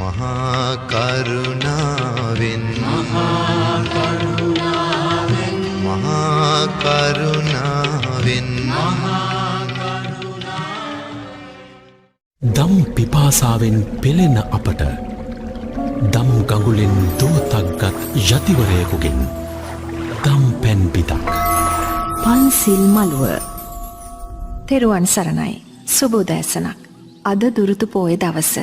මහා කරුණාවෙන් මහා කරුණාවෙන් දම් පිපාසාවෙන් පෙළෙන අපට දම් ගඟුලෙන් දුවතක්ගත් යතිවරයකුගෙන් දම් පැන් පිතක් පන්සිල් මළුව තෙරුවන් සරණයි සුබෝදෑසනක් අද දුරුතු පෝය දවස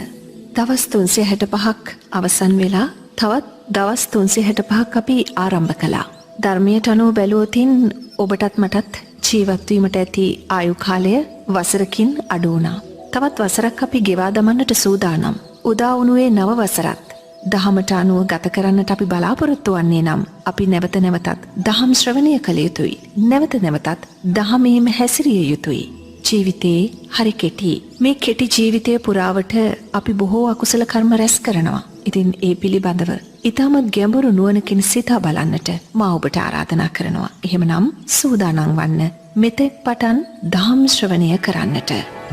දවස් 365ක් අවසන් වෙලා තවත් දවස් 365ක් අපි ආරම්භ කළා ධර්මයට අනුව බැලුවොතින් ඔබටත් මටත් ජීවත් වීමට ඇති ආයු කාලය වසරකින් අඩු වුණා තවත් වසරක් අපි ගෙවා දමන්නට සූදානම් උදා වුණේ නව වසරත් දහමට අනුව ගත කරන්නට අපි බලාපොරොත්තු වන්නේ නම් අපි නැවත නැවතත් දහම් ශ්‍රවණය කළ යුතුයි. නැවත නැවතත් දහමේම හැසිරිය යුතුයි. ජීවිතේ හරි කෙටි. මේ කෙටි ජීවිතය පුරාවට අපි බොහෝ අකුසල කර්ම රැස් කරනවා. ඉතින් ඒ පිළිබඳව ඊටමත් ගැඹුරු නුවණකින් සිතා බලන්නට මා ඔබට ආරාධනා කරනවා. එහෙමනම් සූදානම් වන්න මෙතෙක් පටන් දහම් ශ්‍රවණය කරන්නට.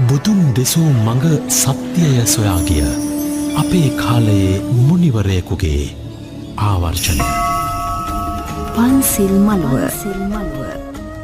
බුදුන් දෙසූ මඟ සත්‍යය සොයා ගිය අපේ කාලයේ මුනිවරයෙකුගේ ආවර්ජනය. පන්සිල් මළුව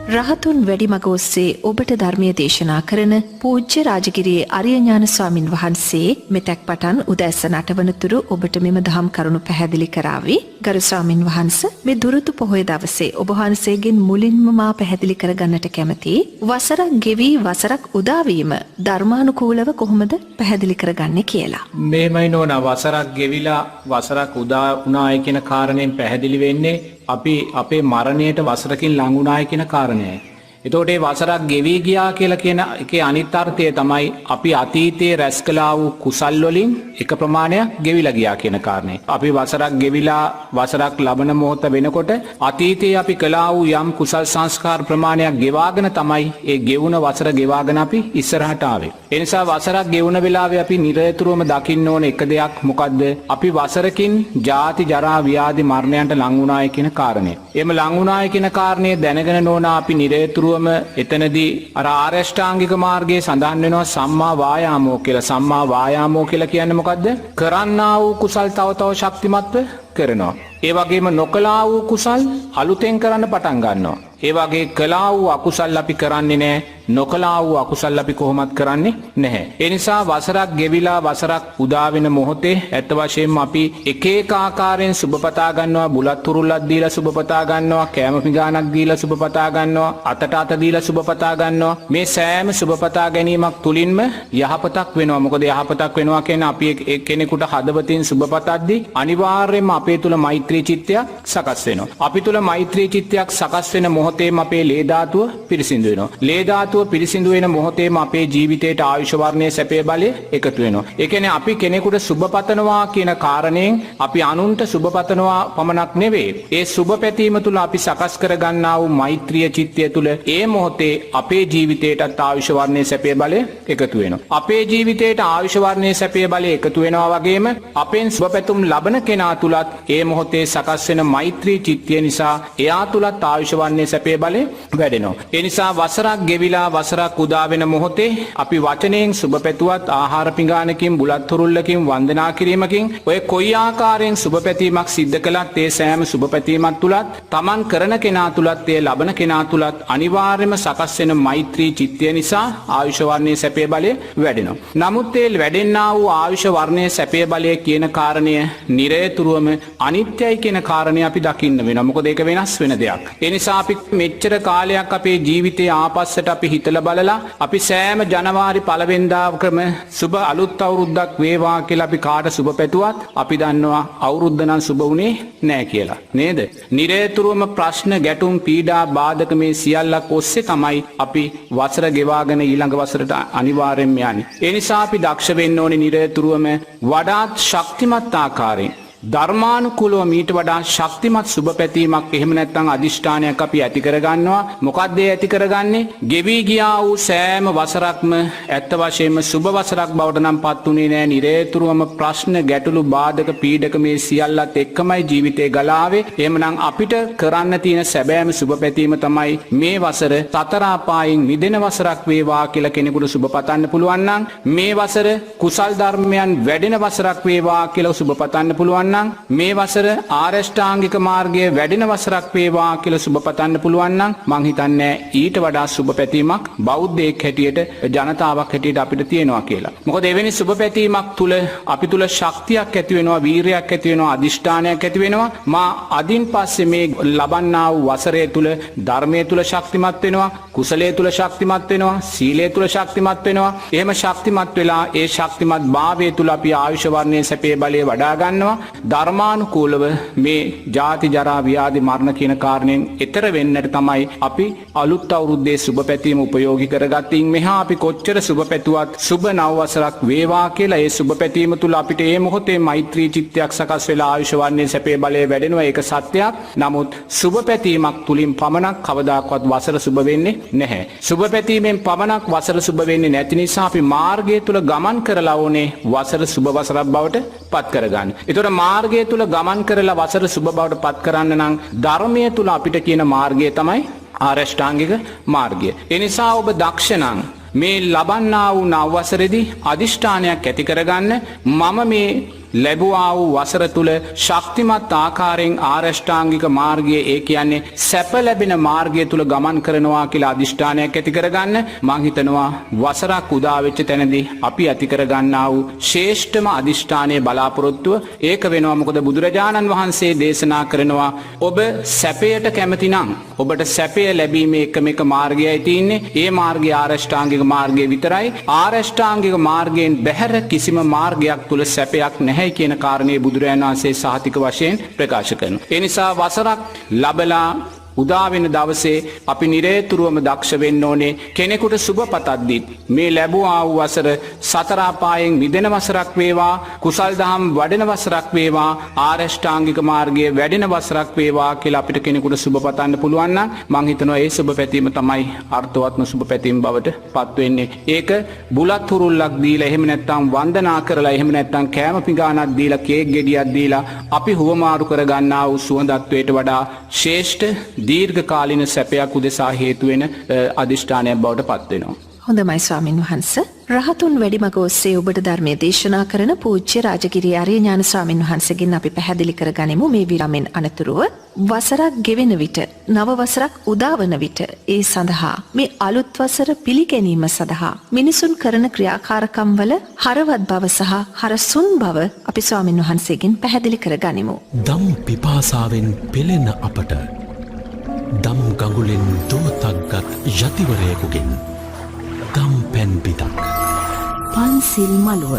රහතුන් වැඩි මග ඔස්සේ ඔබට ධර්මය දේශනා කරන පූජ්‍ය රාජගිරියේ අරියඥාන ස්වාමින් වහන්සේ මෙතෙක් පටන් උදෑසන 8 වනතුරු ඔබට මෙම දහම් කරුණු පැහැදිලි කරાવી. ගරු ස්වාමින් වහන්සේ මේ දුරුතු පොහොය දවසේ ඔබ වහන්සේගෙන් මුලින්ම මා පැහැදිලි කරගන්නට කැමැති වසරක් ගෙවි වසරක් උදා වීම ධර්මානුකූලව කොහොමද පැහැදිලි කරගන්නේ කියලා. මේමයි නෝනා වසරක් ගෙවිලා වසරක් උදා වුණායි කියන කාරණයෙන් පැහැදිලි වෙන්නේ අපි අපේ මරණයට වසරකින් ලඟ වුණායි කියන කාරණයයි. එතකොට මේ වසරක් ගෙවි ගියා කියලා කියන එකේ අනිත් අර්ථය තමයි අපි අතීතයේ රැස් කළා වූ කුසල් වලින් එක ප්‍රමාණයක් ගෙවිලා ගියා කියන කාරණය. අපි වසරක් ගෙවිලා වසරක් ලබන මොහොත වෙනකොට අතීතයේ අපි කළා වූ යම් කුසල් සංස්කාර ප්‍රමාණයක් ගෙවාගෙන තමයි ඒ ගෙවුන වසර ගෙවාගෙන අපි ඉස්සරහට ආවේ. ඒ නිසා වසරක් ගෙවුන වෙලාවේ අපි නිරතුරුවම දකින්න ඕන එක දෙයක් මොකද්ද? අපි වසරකින් ජාති ජරා ව්‍යාධි මරණයන්ට ලං වුණායි කියන කාරණය. එහෙම ලං වුණායි කියන කාරණය දැනගෙන නෝනා අපි නිරතුරුවම එතනදී අර ආරෂ්ඨාංගික මාර්ගයේ සඳහන් වෙනවා සම්මා වායාමෝ කියලා. සම්මා වායාමෝ කියලා කියන්නේ මොකද්ද? කරන්නා වූ කුසල් තව තව ශක්තිමත්ව කරනවා. ඒ වගේම නොකලා වූ කුසල් අලුතෙන් කරන්න පටන් ගන්නවා. ඒ වගේ කළා වූ අකුසල් අපි කරන්නේ නැහැ. නොකලා වූ අකුසල් අපි කොහොමත් කරන්නේ නැහැ. ඒ නිසා වසරක් ගෙවිලා වසරක් උදා වෙන මොහොතේ ඇත්ත වශයෙන්ම අපි එක එක ආකාරයෙන් සුබපතා ගන්නවා. බුලත් තුරුල්ලක් දීලා සුබපතා ගන්නවා. කෑම පිඟානක් දීලා සුබපතා ගන්නවා. අතට අත දීලා සුබපතා ගන්නවා. මේ සෑම සුබපතා ගැනීමක් තුලින්ම යහපතක් වෙනවා. මොකද යහපතක් වෙනවා කියන්නේ අපි කෙනෙකුට හදවතින් සුබපතද්දී අනිවාර්යයෙන්ම අපේ තුල මෛත්‍රී චිත්තයක් සකස් වෙනවා. අපි තුල මෛත්‍රී චිත්තයක් සකස් වෙන මොහොතේම අපේ ලේ ධාතුව පිරිසිදු වෙනවා. ලේ ධාතුව පිරිසිදු වෙන මොහොතේම අපේ ජීවිතයට ආයුෂ වර්ණයේ සැපේ බලය එකතු වෙනවා. ඒ කියන්නේ අපි කෙනෙකුට සුබපතනවා කියන කාරණයෙන් අපි අනුන්ට සුබපතනවා පමණක් නෙවෙයි. ඒ සුබපැතීම තුල අපි සකස් කර ගන්නා වූ මෛත්‍රිය චිත්තය තුල ඒ මොහොතේ අපේ ජීවිතයටත් ආයුෂ වර්ණයේ සැපේ බලය එකතු වෙනවා. අපේ ජීවිතයට ආයුෂ වර්ණයේ සැපේ බලය එකතු වෙනවා වගේම අපෙන් සුබපැතුම් ලබන කෙනා තුලත් ඒ මොහොතේ සකස් වෙන මෛත්‍රී චිත්තය නිසා එයා තුලත් ආයුෂ වර්ණයේ සැපේ බලය වැඩෙනවා. ඒ නිසා වසරක් ගෙවිලා වසරක් උදා වෙන මොහොතේ අපි වචනයෙන් සුබ පැතුවත් ආහාර පිඟානකින් බුලත් තුරුල්ලකින් වන්දනා කිරීමකින් ඔය කොයි ආකාරයෙන් සුබ පැතීමක් සිද්ධ කළත් ඒ සෑම සුබ පැතීමක් තුලත් Taman කරන කෙනා තුලත් ඒ ලබන කෙනා තුලත් අනිවාර්යයෙන්ම සකස් වෙන මෛත්‍රී චිත්තය නිසා ආයුෂ වර්ණයේ සැපේ බලය වැඩෙනවා. නමුත් ඒ වැඩෙන්නා වූ ආයුෂ වර්ණයේ සැපේ බලය කියන කාරණය නිරේතුරුවම අනිත්‍යයි කියන කාරණය අපි දකින්න වෙනවා. මොකද ඒක වෙනස් වෙන දෙයක්. ඒ නිසා අපි මෙච්චර කාලයක් අපේ ජීවිතයේ ආපස්සට අපි හිතලා බලලා අපි සෑම ජනවාරි 1 වෙනිදාකම සුබ අලුත් අවුරුද්දක් වේවා කියලා අපි කාට සුබ පැතුවත් අපි දන්නවා අවුරුද්ද නම් සුබ වුණේ නැහැ කියලා. නේද? නිරේතුරුවම ප්‍රශ්න ගැටුම් පීඩා බාධක මේ සියල්ලක් ඔස්සේ තමයි අපි වසර ගෙවාගෙන ඊළඟ වසරට අනිවාර්යෙන්ම යන්නේ. ඒ නිසා අපි දක්ෂ වෙන්න ඕනේ නිරේතුරුවම වඩාත් ශක්තිමත් ආකාරයෙන් ධර්මානුකූලව මීට වඩා ශක්තිමත් සුබ පැතීමක් එහෙම නැත්නම් අදිෂ්ඨානයක් අපි ඇති කරගන්නවා. මොකක්ද ඒ ඇති කරගන්නේ? ගෙවි ගියා වූ සෑම වසරක්ම ඇත්ත වශයෙන්ම සුබ වසරක් බවට නම් පත් උනේ නෑ. නිරේතුරුවම ප්‍රශ්න, ගැටලු, බාධක, පීඩක මේ සියල්ලත් එක්කමයි ජීවිතේ ගලාවේ. එහෙමනම් අපිට කරන්න තියෙන සැබෑම සුබ පැතීම තමයි මේ වසර සතර අපායෙන් මිදෙන වසරක් වේවා කියලා කෙනෙකුට සුබ පතන්න පුළුවන් නම්, මේ වසර කුසල් ධර්මයන් වැඩෙන වසරක් වේවා කියලා සුබ පතන්න පුළුවන් නම්, මේ වසර ආරෂ්ඨාංගික මාර්ගයේ වැඩෙන වසරක් වේවා කියලා සුබ පතන්න පුළුවන් නම් මං හිතන්නේ ඊට වඩා සුබ පැතීමක් බෞද්ධයෙක් හැටියට, ජනතාවක් හැටියට අපිට තියෙනවා කියලා. මොකද එවැනි සුබ පැතීමක් තුල අපි තුල ශක්තියක් ඇති වෙනවා, වීරයක් ඇති වෙනවා, අදිෂ්ඨානයක් ඇති වෙනවා. මා අදින් පස්සේ මේ ලබන්නා වූ වසරේ තුල ධර්මයේ තුල ශක්තිමත් වෙනවා, කුසලයේ තුල ශක්තිමත් වෙනවා, සීලයේ තුල ශක්තිමත් වෙනවා. එහෙම ශක්තිමත් වෙලා ඒ ශක්තිමත් භාවය තුල අපි ආයුෂ වර්ණයේ සැපේ බලය වඩා ගන්නවා. ධර්මානුකූලව මේ ජාති ජරා ව්‍යාධි මරණ කියන කාරණෙන් එතර වෙන්නට තමයි අපි අලුත් අවුරුද්දේ සුබ පැතීම උපයෝගී කරගත්තින් මෙහා අපි කොච්චර සුබ පැතුවත් සුබ නව වසරක් වේවා කියලා ඒ සුබ පැතීම තුල අපිට මේ මොහොතේ මෛත්‍රී චිත්තයක් සකස් වෙලා ආයුෂ වර්ණයේ සැපේ බලය වැඩෙනවා. ඒක සත්‍යයක්. නමුත් සුබ පැතීමක් තුලින් පමණක් කවදාකවත් වසර සුබ වෙන්නේ නැහැ. සුබ පැතීමෙන් පමණක් වසර සුබ වෙන්නේ නැති නිසා අපි මාර්ගය තුල ගමන් කරලා ඕනේ වසර සුබ වසරක් බවට පත් කරගන්න. ඒතකොට මාර්ගය තුල ගමන් කරලා වසර සුබ බවට පත් කරන්න නම් ධර්මයේ තුල අපිට කියන මාර්ගය තමයි ආරෂ්ඨාංගික මාර්ගය. ඒ නිසා ඔබ දක්ෂ නම් මේ ලබන්නා වූ නව වසරේදී අදිෂ්ඨානයක් ඇති කරගන්න, මම මේ ලැබුවා වූ වසර තුල ශක්තිමත් ආකාරයෙන් ආරෂ්ඨාංගික මාර්ගයේ, ඒ කියන්නේ සැප ලැබෙන මාර්ගය තුල ගමන් කරනවා කියලා අදිෂ්ඨානයක් ඇති කරගන්න. මං හිතනවා වසරක් උදා වෙච්ච තැනදී අපි ඇති කරගන්නා වූ ශ්‍රේෂ්ඨම අදිෂ්ඨානයේ බලාපොරොත්තුව ඒක වෙනවා. මොකද බුදුරජාණන් වහන්සේ දේශනා කරනවා, ඔබ සැපයට කැමති නම් ඔබට සැපය ලැබීමේ එකම එක මාර්ගයයි තියෙන්නේ. ඒ මාර්ගය ආරෂ්ඨාංගික මාර්ගය විතරයි. ආරෂ්ඨාංගික මාර්ගයෙන් බැහැර කිසිම මාර්ගයක් තුල සැපයක් නැහැ කියන කාරණේ බුදුරජාණන් වහන්සේ සහතික වශයෙන් ප්‍රකාශ කරනවා. ඒ නිසා වසරක් ලැබලා උදා වෙන දවසේ අපි නිරේතුරුවම දක්ෂ වෙන්න ඕනේ. කෙනෙකුට සුබ පතද්දී මේ ලැබුවා වූ වසර සතර අපායෙන් මිදෙන වසරක් වේවා, කුසල් දහම් වඩෙන වසරක් වේවා, ආරෂ්ඨාංගික මාර්ගයේ වැඩෙන වසරක් වේවා කියලා අපිට කෙනෙකුට සුබ පතන්න පුළුවන් නම් මං හිතනවා ඒ සුබ පැතීම තමයි අර්ථවත්ම සුබ පැතීම බවට පත් වෙන්නේ. ඒක බුලත් හුරුල්ලක් දීලා, එහෙම නැත්නම් වන්දනා කරලා, එහෙම නැත්නම් කෑම පිඟානක් දීලා, කේක් ගෙඩියක් දීලා අපි හුවමාරු කරගන්නා වූ සුවඳත්වයට වඩා ශ්‍රේෂ්ඨ දීර්ඝකාලීන සැපයක් උදෙසා හේතු වෙන අදිෂ්ඨානයක් බවට පත් වෙනවා. හොඳයි ස්වාමින් වහන්සේ. රහතුන් වැඩිමග ඔස්සේ ඔබට ධර්මයේ දේශනා කරන පූජ්‍ය රාජගිරිය ආර්ය ඥාන ස්වාමින් වහන්සේගෙන් අපි පැහැදිලි කරගනිමු මේ විරමෙන් අනතුරුව වසරක් ගෙවෙන විට, නව වසරක් උදාවන විට ඒ සඳහා මේ අලුත් වසර පිළිගැනීම සඳහා මිනිසුන් කරන ක්‍රියාකාරකම් වල හරවත් බව සහ හරසුන් බව අපි ස්වාමින් වහන්සේගෙන් පැහැදිලි කරගනිමු. දම් පිපාසාවෙන් පෙළෙන අපට දම් ගඟුලෙන් දෝතක්ගත් යතිවරයෙකුගෙන් දම් පැන් පිටක් පන්සිල් මළුව.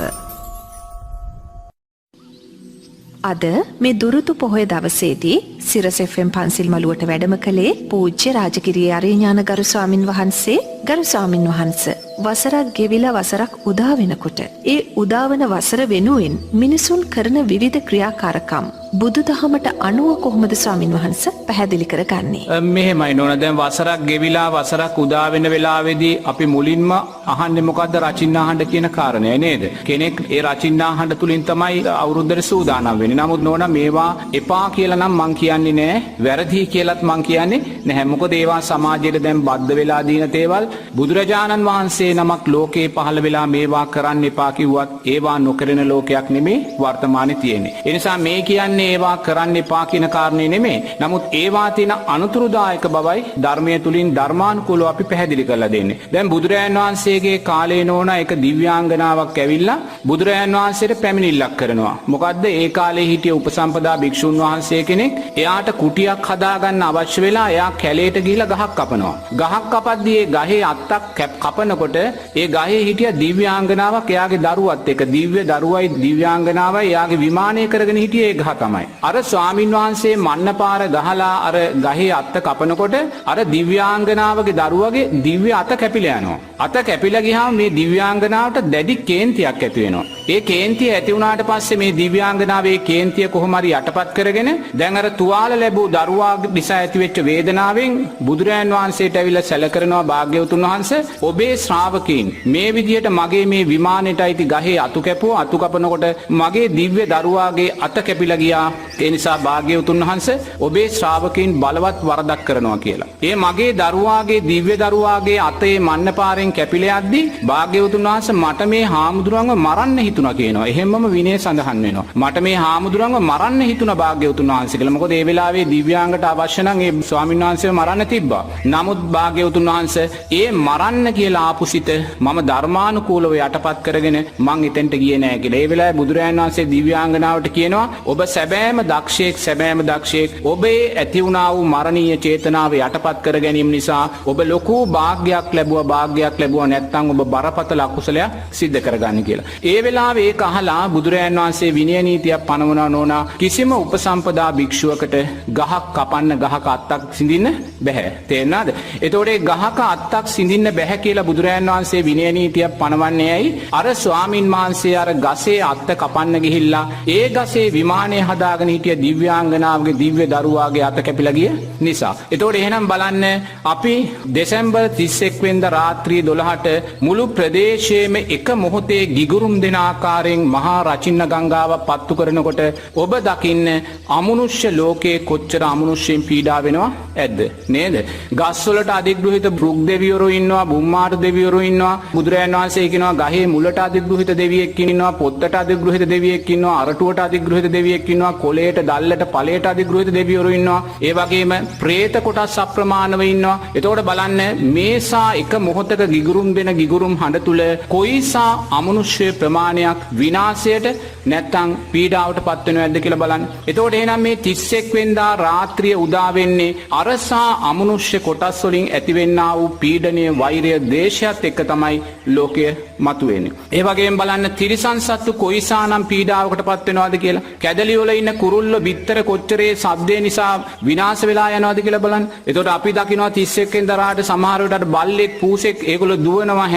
අද මේ දුරුතු පොහොය දවසේදී සිරස FM පන්සිල් මළුවට වැඩම කළේ පූජ්‍ය රාජගිරිය ආර්ය ඥාන ගරු ස්වාමින් වහන්සේ. ගරු ස්වාමින් වහන්සේ, වසරක් ගෙවිලා වසරක් උදා වෙනකොට ඒ උදාවන වසර වෙනුවෙන් මිනිසුන් කරන විවිධ ක්‍රියාකාරකම් බුදුදහමට අනුව කොහොමද ස්වාමින් වහන්සේ පැහැදිලි කරගන්නේ? මෙහෙමයි නෝන, දැන් වසරක් ගෙවිලා වසරක් උදා වෙන වෙලාවේදී අපි මුලින්ම අහන්නේ මොකද්ද? රචින්නාහඬ කියන කාරණය නේද? කෙනෙක් ඒ රචින්නාහඬ තුලින් තමයි අවුරුද්දට සූදානම් වෙන්නේ. නමුත් නෝන මේවා එපා කියලා නම් මං කියන්නේ නෑ, වැරදි කියලාත් මං කියන්නේ නැහැ. මොකද ඒවා සමාජයට දැන් බද්ධ වෙලා දින තේවල්. බුදුරජාණන් වහන්සේ නමක් ලෝකේ පහළ වෙලා මේවා කරන්න එපා කිව්වත් ඒවා නොකරන ලෝකයක් නෙමේ වර්තමානයේ තියෙන්නේ. ඒ නිසා මේ කියන්නේ ඒවා කරන්න එපා කියන කාරණේ නෙමේ. නමුත් ඒවා තියෙන අනුතුරුදායක බවයි ධර්මයේ තුලින් ධර්මානුකූලව අපි පැහැදිලි කරලා දෙන්නේ. දැන් බුදුරජාණන් වහන්සේගේ කාලේ නෝන එක දිව්‍යාංගනාවක් ඇවිල්ලා බුදුරජාණන් වහන්සේට පැමිණිල්ලක් කරනවා. මොකද්ද? ඒ කාලේ හිටිය උපසම්පදා භික්ෂුන් වහන්සේ කෙනෙක් එයාට කුටියක් හදාගන්න අවශ්‍ය වෙලා එයා කැලේට ගිහිලා ගහක් කපනවා. ගහක් කපද්දී ඒ ගහේ අත්තක් කපනකොට ඒ ගහේ හිටිය දිව්‍යාංගනාවක් එයාගේ දරුවත් එක්ක, දිව්‍ය දරුවයි දිව්‍යාංගනාවයි එයාගේ විමානය කරගෙන හිටියේ ඒ ගහ තමයි. අර ස්වාමින් වහන්සේ මන්නපාර ගහලා අර ගහේ අත්ත කපනකොට අර දිව්‍යාංගනාවගේ දරුවගේ දිව්‍ය අත කැපිලා යනවා. අත කැපිලා ගියාම මේ දිව්‍යාංගනාවට දැඩි කේන්තියක් ඇති වෙනවා. ඒ කේන්තිය ඇති වුණාට පස්සේ මේ දිව්‍යාංගනාවේ කේන්තිය කොහොම හරි යටපත් කරගෙන දැන් අර තුවාල ලැබූ දරුවා නිසා ඇතිවෙච්ච වේදනාවෙන් බුදුරයන් වහන්සේට ඇවිල්ලා සැල කරනවා භාග්‍යවතුන් වහන්සේ ඔබේ ශ්‍රාවකීන් මේ විදිහට මගේ මේ විමානෙට අයිති ගහේ අතු කැපුවා අතු කපනකොට මගේ දිව්‍ය දරුවාගේ අත කැපිලා ගියා ඒ නිසා භාග්‍යවතුන් වහන්සේ ඔබේ ශ්‍රාවකීන් බලවත් වරදක් කරනවා කියලා. ඒ මගේ දරුවාගේ දිව්‍ය දරුවාගේ අතේ මන්නපාරෙන් කැපිලා යද්දි භාග්‍යවතුන් වහන්සේ මට මේ හාමුදුරුවන්ව මරන්න හිතුණා කියනවා. එහෙමම විනය සඳහන් වෙනවා. මට මේ හාමුදුරුවන්ව මරන්න හිතුණා භාග්‍යවතුන් වහන්සේ කියලා. මොකද ඒ වෙලාවේ දිව්‍යාංගට අවශ්‍ය නම් ඒ ස්වාමීන් වහන්සේව මරන්න තිබ්බා. නමුත් භාග්‍යවතුන් වහන්සේ ඒ මරන්න කියලා ආපු සිත මම ධර්මානුකූලව යටපත් කරගෙන මං එතෙන්ට ගියේ නෑ කියලා. ඒ වෙලාවේ බුදුරජාණන් වහන්සේ දිව්‍යාංගනාවට කියනවා ඔබ සැබෑම දක්ෂයෙක් ඔබේ ඇති වුණා වූ මරණීය චේතනාව යටපත් කර ගැනීම නිසා ඔබ ලොකු භාග්‍යයක් ලැබුවා නැත්නම් ඔබ බරපතල අකුසලයක් සිද්ධ කරගන්න කියලා. ඒ වෙලාවේ ඒක අහලා බුදුරජාණන් වහන්සේ විනය නීතියක් පනවනවා නෝනා කිසිම උපසම්පදා භික්ෂුවකට ගහක් කපන්න ගහක අත්තක් සිඳින්න බෑ. තේරෙනවද? එතකොට ඒ ගහක අත්තක් සිඳින්න බෑ කියලා බුදුරජාණන් වහන්සේ විනය නීතියක් පනවන්නේ ඇයි? අර ස්වාමින් වහන්සේ අර ගසේ අත්ත කපන්න ගිහිල්ලා ඒ ගසේ විමානය හදාගෙන හිටිය දිව්‍යාංගනාවගේ දිව්‍ය දරුවාගේ අත කැපිලා ගිය නිසා. එතකොට එහෙනම් බලන්න අපි දෙසැම්බර් 31 වෙනිදා රාත්‍රී 12ට මුළු ප්‍රදේශයේම එක මොහොතේ ගිගුරුම් දෙන ආකාරයෙන් මහා රචින්න ගංගාව පත්තු කරනකොට ඔබ දකින්න අමනුෂ්‍ය ලෝකයේ කොච්චර අමනුෂ්‍යයෙන් පීඩා වෙනවා ඇද්ද නේද? ගස්වලට අධිග්‍රහිත බ්‍රුක් දෙවිවරු ඉන්නවා, බුම්මාට දෙවිවරු ඉන්නවා. බුදුරජාණන් වහන්සේ කියනවා ගහේ මුලට අධිග්‍රහිත දෙවියෙක් ඉන්නවා, පොත්තට අධිග්‍රහිත දෙවියෙක් ඉන්නවා, අරටුවට අධිග්‍රහිත දෙවියෙක් ඉන්නවා, කොළයට, දැල්ලට, ඵලයට අධිග්‍රහිත දෙවිවරු ඉන්නවා. ඒ වගේම പ്രേත කොටස් අප්‍රමාණව ඉන්නවා. එතකොට බලන්න මේසා එක මොහොතක ගිගුරුම් දෙන ගිගුරුම් හඬ තුල කොයිසා අමනුෂ්‍ය ප්‍රමාණයක් විනාශයට නැත්තම් පීඩාවට පත් වෙනවද නැද්ද කියලා බලන්න. එතකොට එහෙනම් මේ 31 වෙනිදා රාත්‍රිය උදා වෙන්නේ අරසා අමනුෂ්‍ය කොටස් වලින් ඇතිවෙන්නා වූ පීඩනීය වෛරය දේශයත් එක්ක තමයි ලෝකය මතුවෙන්නේ. ඒ වගේම බලන්න තිරිසන් සත්තු කොයිසානම් පීඩාවකට පත් වෙනවද කියලා. කැදලි වල ඉන්න කුරුල්ලෝ බිත්තර කොච්චරේ ශබ්දේ නිසා විනාශ වෙලා යනවද කියලා බලන්න. එතකොට අපි දකිනවා 31 වෙනිදා රාට සමහර වෙලාවට බල්ලෙක් පූසෙක් ඒගොල්ලෝ දුවනවා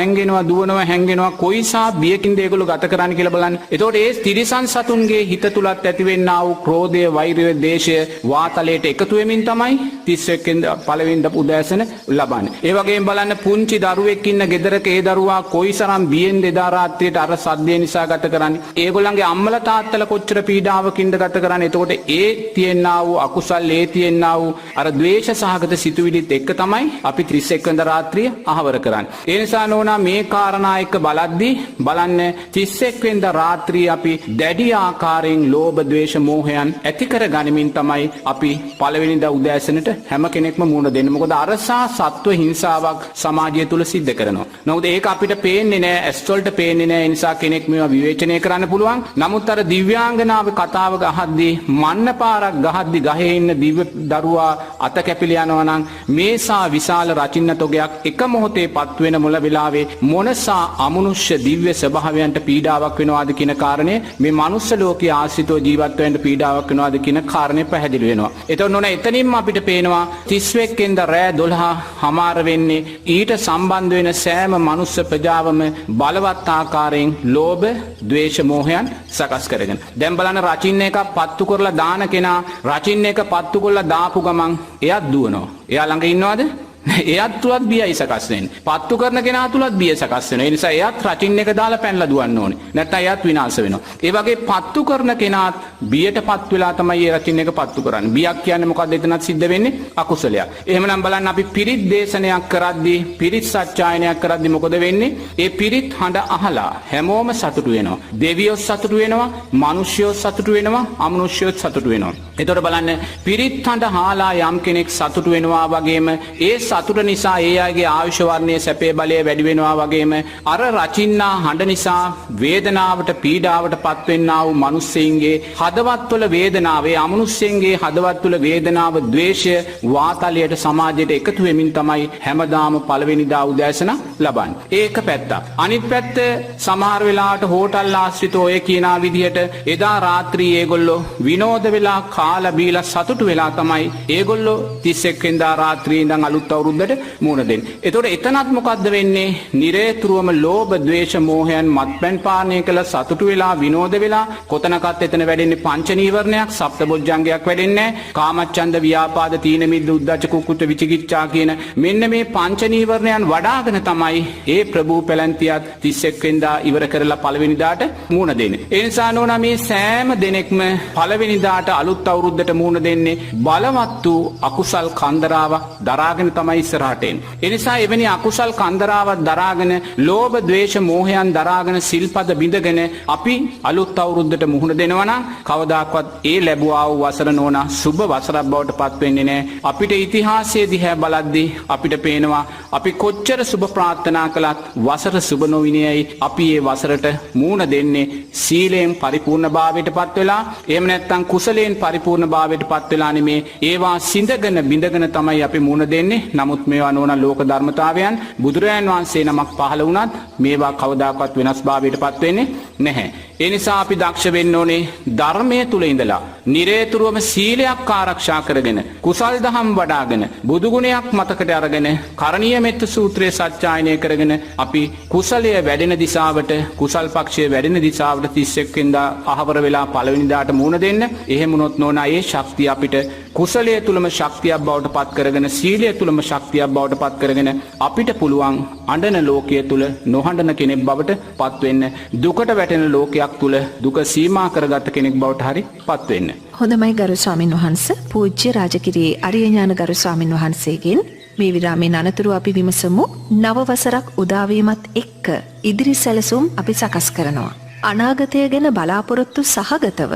හැංගෙනවා කොයිසා බියකින්ද ඒගොල්ලෝ ගත කරන්නේ කියලා බලන්න. එතකොට ඒ තිරිසන් සතුන්ගේ හිත තුලත් ඇතිවෙන්නා වූ ක්‍රෝධය, වෛරය, දේශය වාතලයට එකතු වෙමින් තමයි 31 වෙනිදා පළවෙනිදා උදෑසන ලබන්නේ. ඒ වගේම බලන්න පුංචි දරුවෙක් ඉන්න ගෙදරක ඒ දරුවා කොයිසරම් බියෙන් එදා රාත්‍රියට අර සද්දේ නිසා ගත කරන්නේ. ඒගොල්ලන්ගේ අම්මලා තාත්තලා කොච්චර පීඩාවකින්ද ගත කරන්නේ. එතකොට ඒ තියෙනා වූ අකුසල්, ඒ තියෙනා වූ අර ද්වේෂ සහගත සිතුවිලිත් එක්ක තමයි අපි 31 වෙනිදා රාත්‍රිය අහවර කරන්නේ. ඒ නිසා නෝනා මේ කාරණා එක්ක බලද්දී බලන්න 31 වෙනිදා රාත්‍රිය අපි දැඩි ආකාරයෙන් ලෝභ, ද්වේෂ, මෝහයන් ඇති කර ගනිමින් තමයි අපි පළවෙනිදා උදෑසනට හැම කෙනෙක්ම මුණ දෙන්නේ. මොකද අරසා සත්ව හිංසාවක් සමාජය තුල සිද්ධ කරනවා. නමුත් ඒක අපිට පේන්නේ නැහැ, ඇස් වලට පේන්නේ නැහැ. ඒ නිසා කෙනෙක් මේවා විවේචනය කරන්න පුළුවන්. නමුත් අර දිව්‍යාංගනාවේ කතාව ගහද්දී මන්න පාරක් ගහද්දී ගහේ ඉන්න දිව්‍ය දරුවා අත කැපිලා යනවා නම් මේසා විශාල රචින්න තොගයක් එක මොහොතේ පත් වෙන මුල වෙලාවේ මොනසා අමනුෂ්‍ය දිව්‍ය ස්වභාවයන්ට පීඩාවක් වෙනවාද කියන කාරණය මේ මනුස්ස ලෝකයේ ආශ්‍රිතව ජීවත් වෙන්න පීඩාවක් වෙනවාද කියන කාරණේ පැහැදිලි වෙනවා. එතකොට නෝන එතනින්ම අපිට පේනවා 31 වෙනිදා රෑ 12 හමාර වෙන්නේ ඊට සම්බන්ධ වෙන සෑම මනුස්ස ප්‍රජාවම බලවත් ආකාරයෙන් ලෝභ, ද්වේෂ, මෝහයන් සකස් කරගෙන. දැන් බලන්න රචින්න එකක් පත්තු කරලා දාන කෙනා රචින්න එක පත්තු කරලා දාපු ගමන් එයාත් දුවනවා. එයා ළඟ ඉන්නවද? එයාත් තුලත් බියයි සකස් වෙන්නේ. පත්තු කරන කෙනා තුලත් බිය සකස් වෙනවා. ඒ නිසා එයාත් රචින්න එක දාලා පැනලා දුවන්න ඕනේ. නැත්නම් එයාත් විනාශ වෙනවා. ඒ වගේ පත්තු කරන කෙනාත් බියටපත් වෙලා තමයි ඒ රචින්න එක පත්තු කරන්නේ. බියක් කියන්නේ මොකද්ද? එතනත් සිද්ධ වෙන්නේ අකුසලයක්. එහෙමනම් බලන්න අපි පිරිත් දේශනයක් කරද්දී, පිරිත් සත්‍යයනයක් කරද්දී මොකද වෙන්නේ? ඒ පිරිත් හඬ අහලා හැමෝම සතුටු වෙනවා. දෙවියෝ සතුටු වෙනවා, මිනිස්යෝ සතුටු වෙනවා, අමනුෂ්‍යයෝ සතුටු වෙනවා. එතකොට බලන්න පිරිත් හඬ අහලා යම් කෙනෙක් සතුටු වෙනවා වගේම ඒ සතුට නිසා ඒ අයගේ ආයුෂ වර්ණයේ සැපේ බලය වැඩි වෙනවා වගේම අර රචින්නා හඬ නිසා වේදනාවට පීඩාවට පත්වෙන්නා වූ මිනිස්සෙයින්ගේ හදවත්වල වේදනාව, ඒ අමනුෂ්‍යයන්ගේ හදවත්වල වේදනාව, ද්වේෂය වාතලයට සමාජයට එකතු වෙමින් තමයි හැමදාම පළවෙනිදා උදෑසන ලබන්නේ. ඒක පැත්තක්. අනිත් පැත්ත සමහර වෙලාවට හෝටල් ආශ්‍රිත ඔය කියනා විදිහට එදා රාත්‍රී ඒගොල්ලෝ විනෝද වෙලා කාලා බීලා සතුටු වෙලා තමයි ඒගොල්ලෝ 31 වෙනිදා රාත්‍රියේ ඉඳන් අලුත් අවුරුද්දට මුහුණ දෙන්නේ. එතකොට එතනත් මොකද්ද වෙන්නේ? නිරේතුරුවම ලෝභ, ද්වේෂ, මෝහයන් මත්පැන් පානය කළ සතුටු වෙලා විනෝද වෙලා කොතනකත් එතන වැඩෙන්නේ පංච නීවරණයක්, සප්තබොජ්ජංගයක් වැඩෙන්නේ නැහැ. කාමච්ඡන්ද, ව්‍යාපාද, තීන මිද්ද, උද්ධච්ච, කුක්කුච්ච, විචිකිච්ඡා කියන මෙන්න මේ පංච නීවරණයන් වඩාගෙන තමයි ඒ ප්‍රභූ පැලැන්තියත් 31 වෙනිදා ඉවර කරලා පළවෙනිදාට මුහුණ දෙන්නේ. ඒ නිසා නෝනා මේ සෑම දෙනෙක්ම පළවෙනිදාට අලුත් අවුරුද්දට මුහුණ දෙන්නේ බලවත් වූ අකුසල් කන්දරාවක් දරාගෙන තමයි ඉස්සරහට එන්නේ. ඒ නිසා එවැනි අකුසල් කන්දරාවක් දරාගෙන ලෝභ, ද්වේෂ, මෝහයන් දරාගෙන සිල්පද බිඳගෙන අපි අලුත් අවුරුද්දට මුහුණ දෙනවා නම් කවදාකවත් ඒ ලැබුවා වූ වසර නෝනා සුබ වසරක් බවට පත් වෙන්නේ නැහැ. අපිට ඉතිහාසයේ දිහා බලද්දී අපිට පේනවා අපි කොච්චර සුබ ප්‍රාර්ථනා කළත් වසර සුබ නොවිනේයි අපි මේ වසරට මුහුණ දෙන්නේ සීලයෙන් පරිපූර්ණභාවයට පත් වෙලා, එහෙම නැත්නම් කුසලයෙන් පරිපූර්ණභාවයට පත් වෙලා නෙමේ ඒවා සිඳගෙන බිඳගෙන තමයි අපි මුහුණ දෙන්නේ. නමුත් මේවා නෝනා ලෝක ධර්මතාවයන්. බුදුරජාන් වහන්සේ නමක් පහළ වුණත් මේවා කවදාකවත් වෙනස්භාවයට පත් වෙන්නේ නැහැ. ඒ නිසා අපි දක්ෂ වෙන්න ඕනේ ධර්මයේ තුල ඉඳලා නිරේතුරුවම සීලයක් ආරක්ෂා කරගෙන කුසල් දහම් වඩාගෙන බුදු ගුණයක් මතකට අරගෙන කරණීය මෙත්ත සූත්‍රයේ සත්‍යයනය කරගෙන අපි කුසලයේ වැඩෙන දිශාවට, කුසල් පක්ෂයේ වැඩෙන දිශාවට 31 වෙනිදා අහවර වෙලා පළවෙනිදාට මුහුණ දෙන්න. එහෙම වුණොත් නෝනා ඒ ශක්තිය අපිට කුසලයේ තුලම ශක්තියක් බවට පත් කරගෙන, සීලයේ තුලම ශක්තියක් බවට පත් කරගෙන අපිට පුළුවන් අඬන ලෝකයේ තුල නොහඬන කෙනෙක් බවට පත් වෙන්න. දුකට වැටෙන ලෝකයක් තුල දුක සීමා කරගත් කෙනෙක් බවට හරි පත් වෙන්න. හොඳමයි ගරු ස්වාමින් වහන්සේ. පූජ්‍ය රාජකිරියේ අරිය ඥාන ගරු ස්වාමින් වහන්සේගෙන් මේ විරාමයෙන් අනතුරු අපි විමසමු නව වසරක් උදාවීමත් එක්ක ඉදිරි සැලසුම් අපි සකස් කරනවා. අනාගතය ගැන බලාපොරොත්තු සහගතව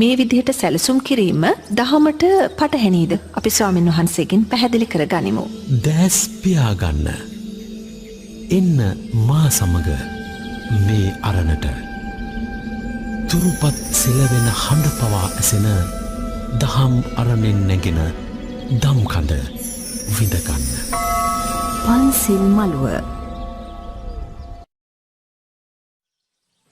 මේ විදිහට සැලසුම් කිරීම දහමට පටහැනිද? අපි ස්වාමින් වහන්සේගෙන් පැහැදිලි කර ගනිමු. දැස් පියාගන්න. එන්න මා සමග මේ අරණට. තුරුපත් සිලවෙන හඬ පවා ඇසෙන දහම් අරණෙන් නැගෙන දම්කඳ විඳගන්න. පන්සිල් මළුව.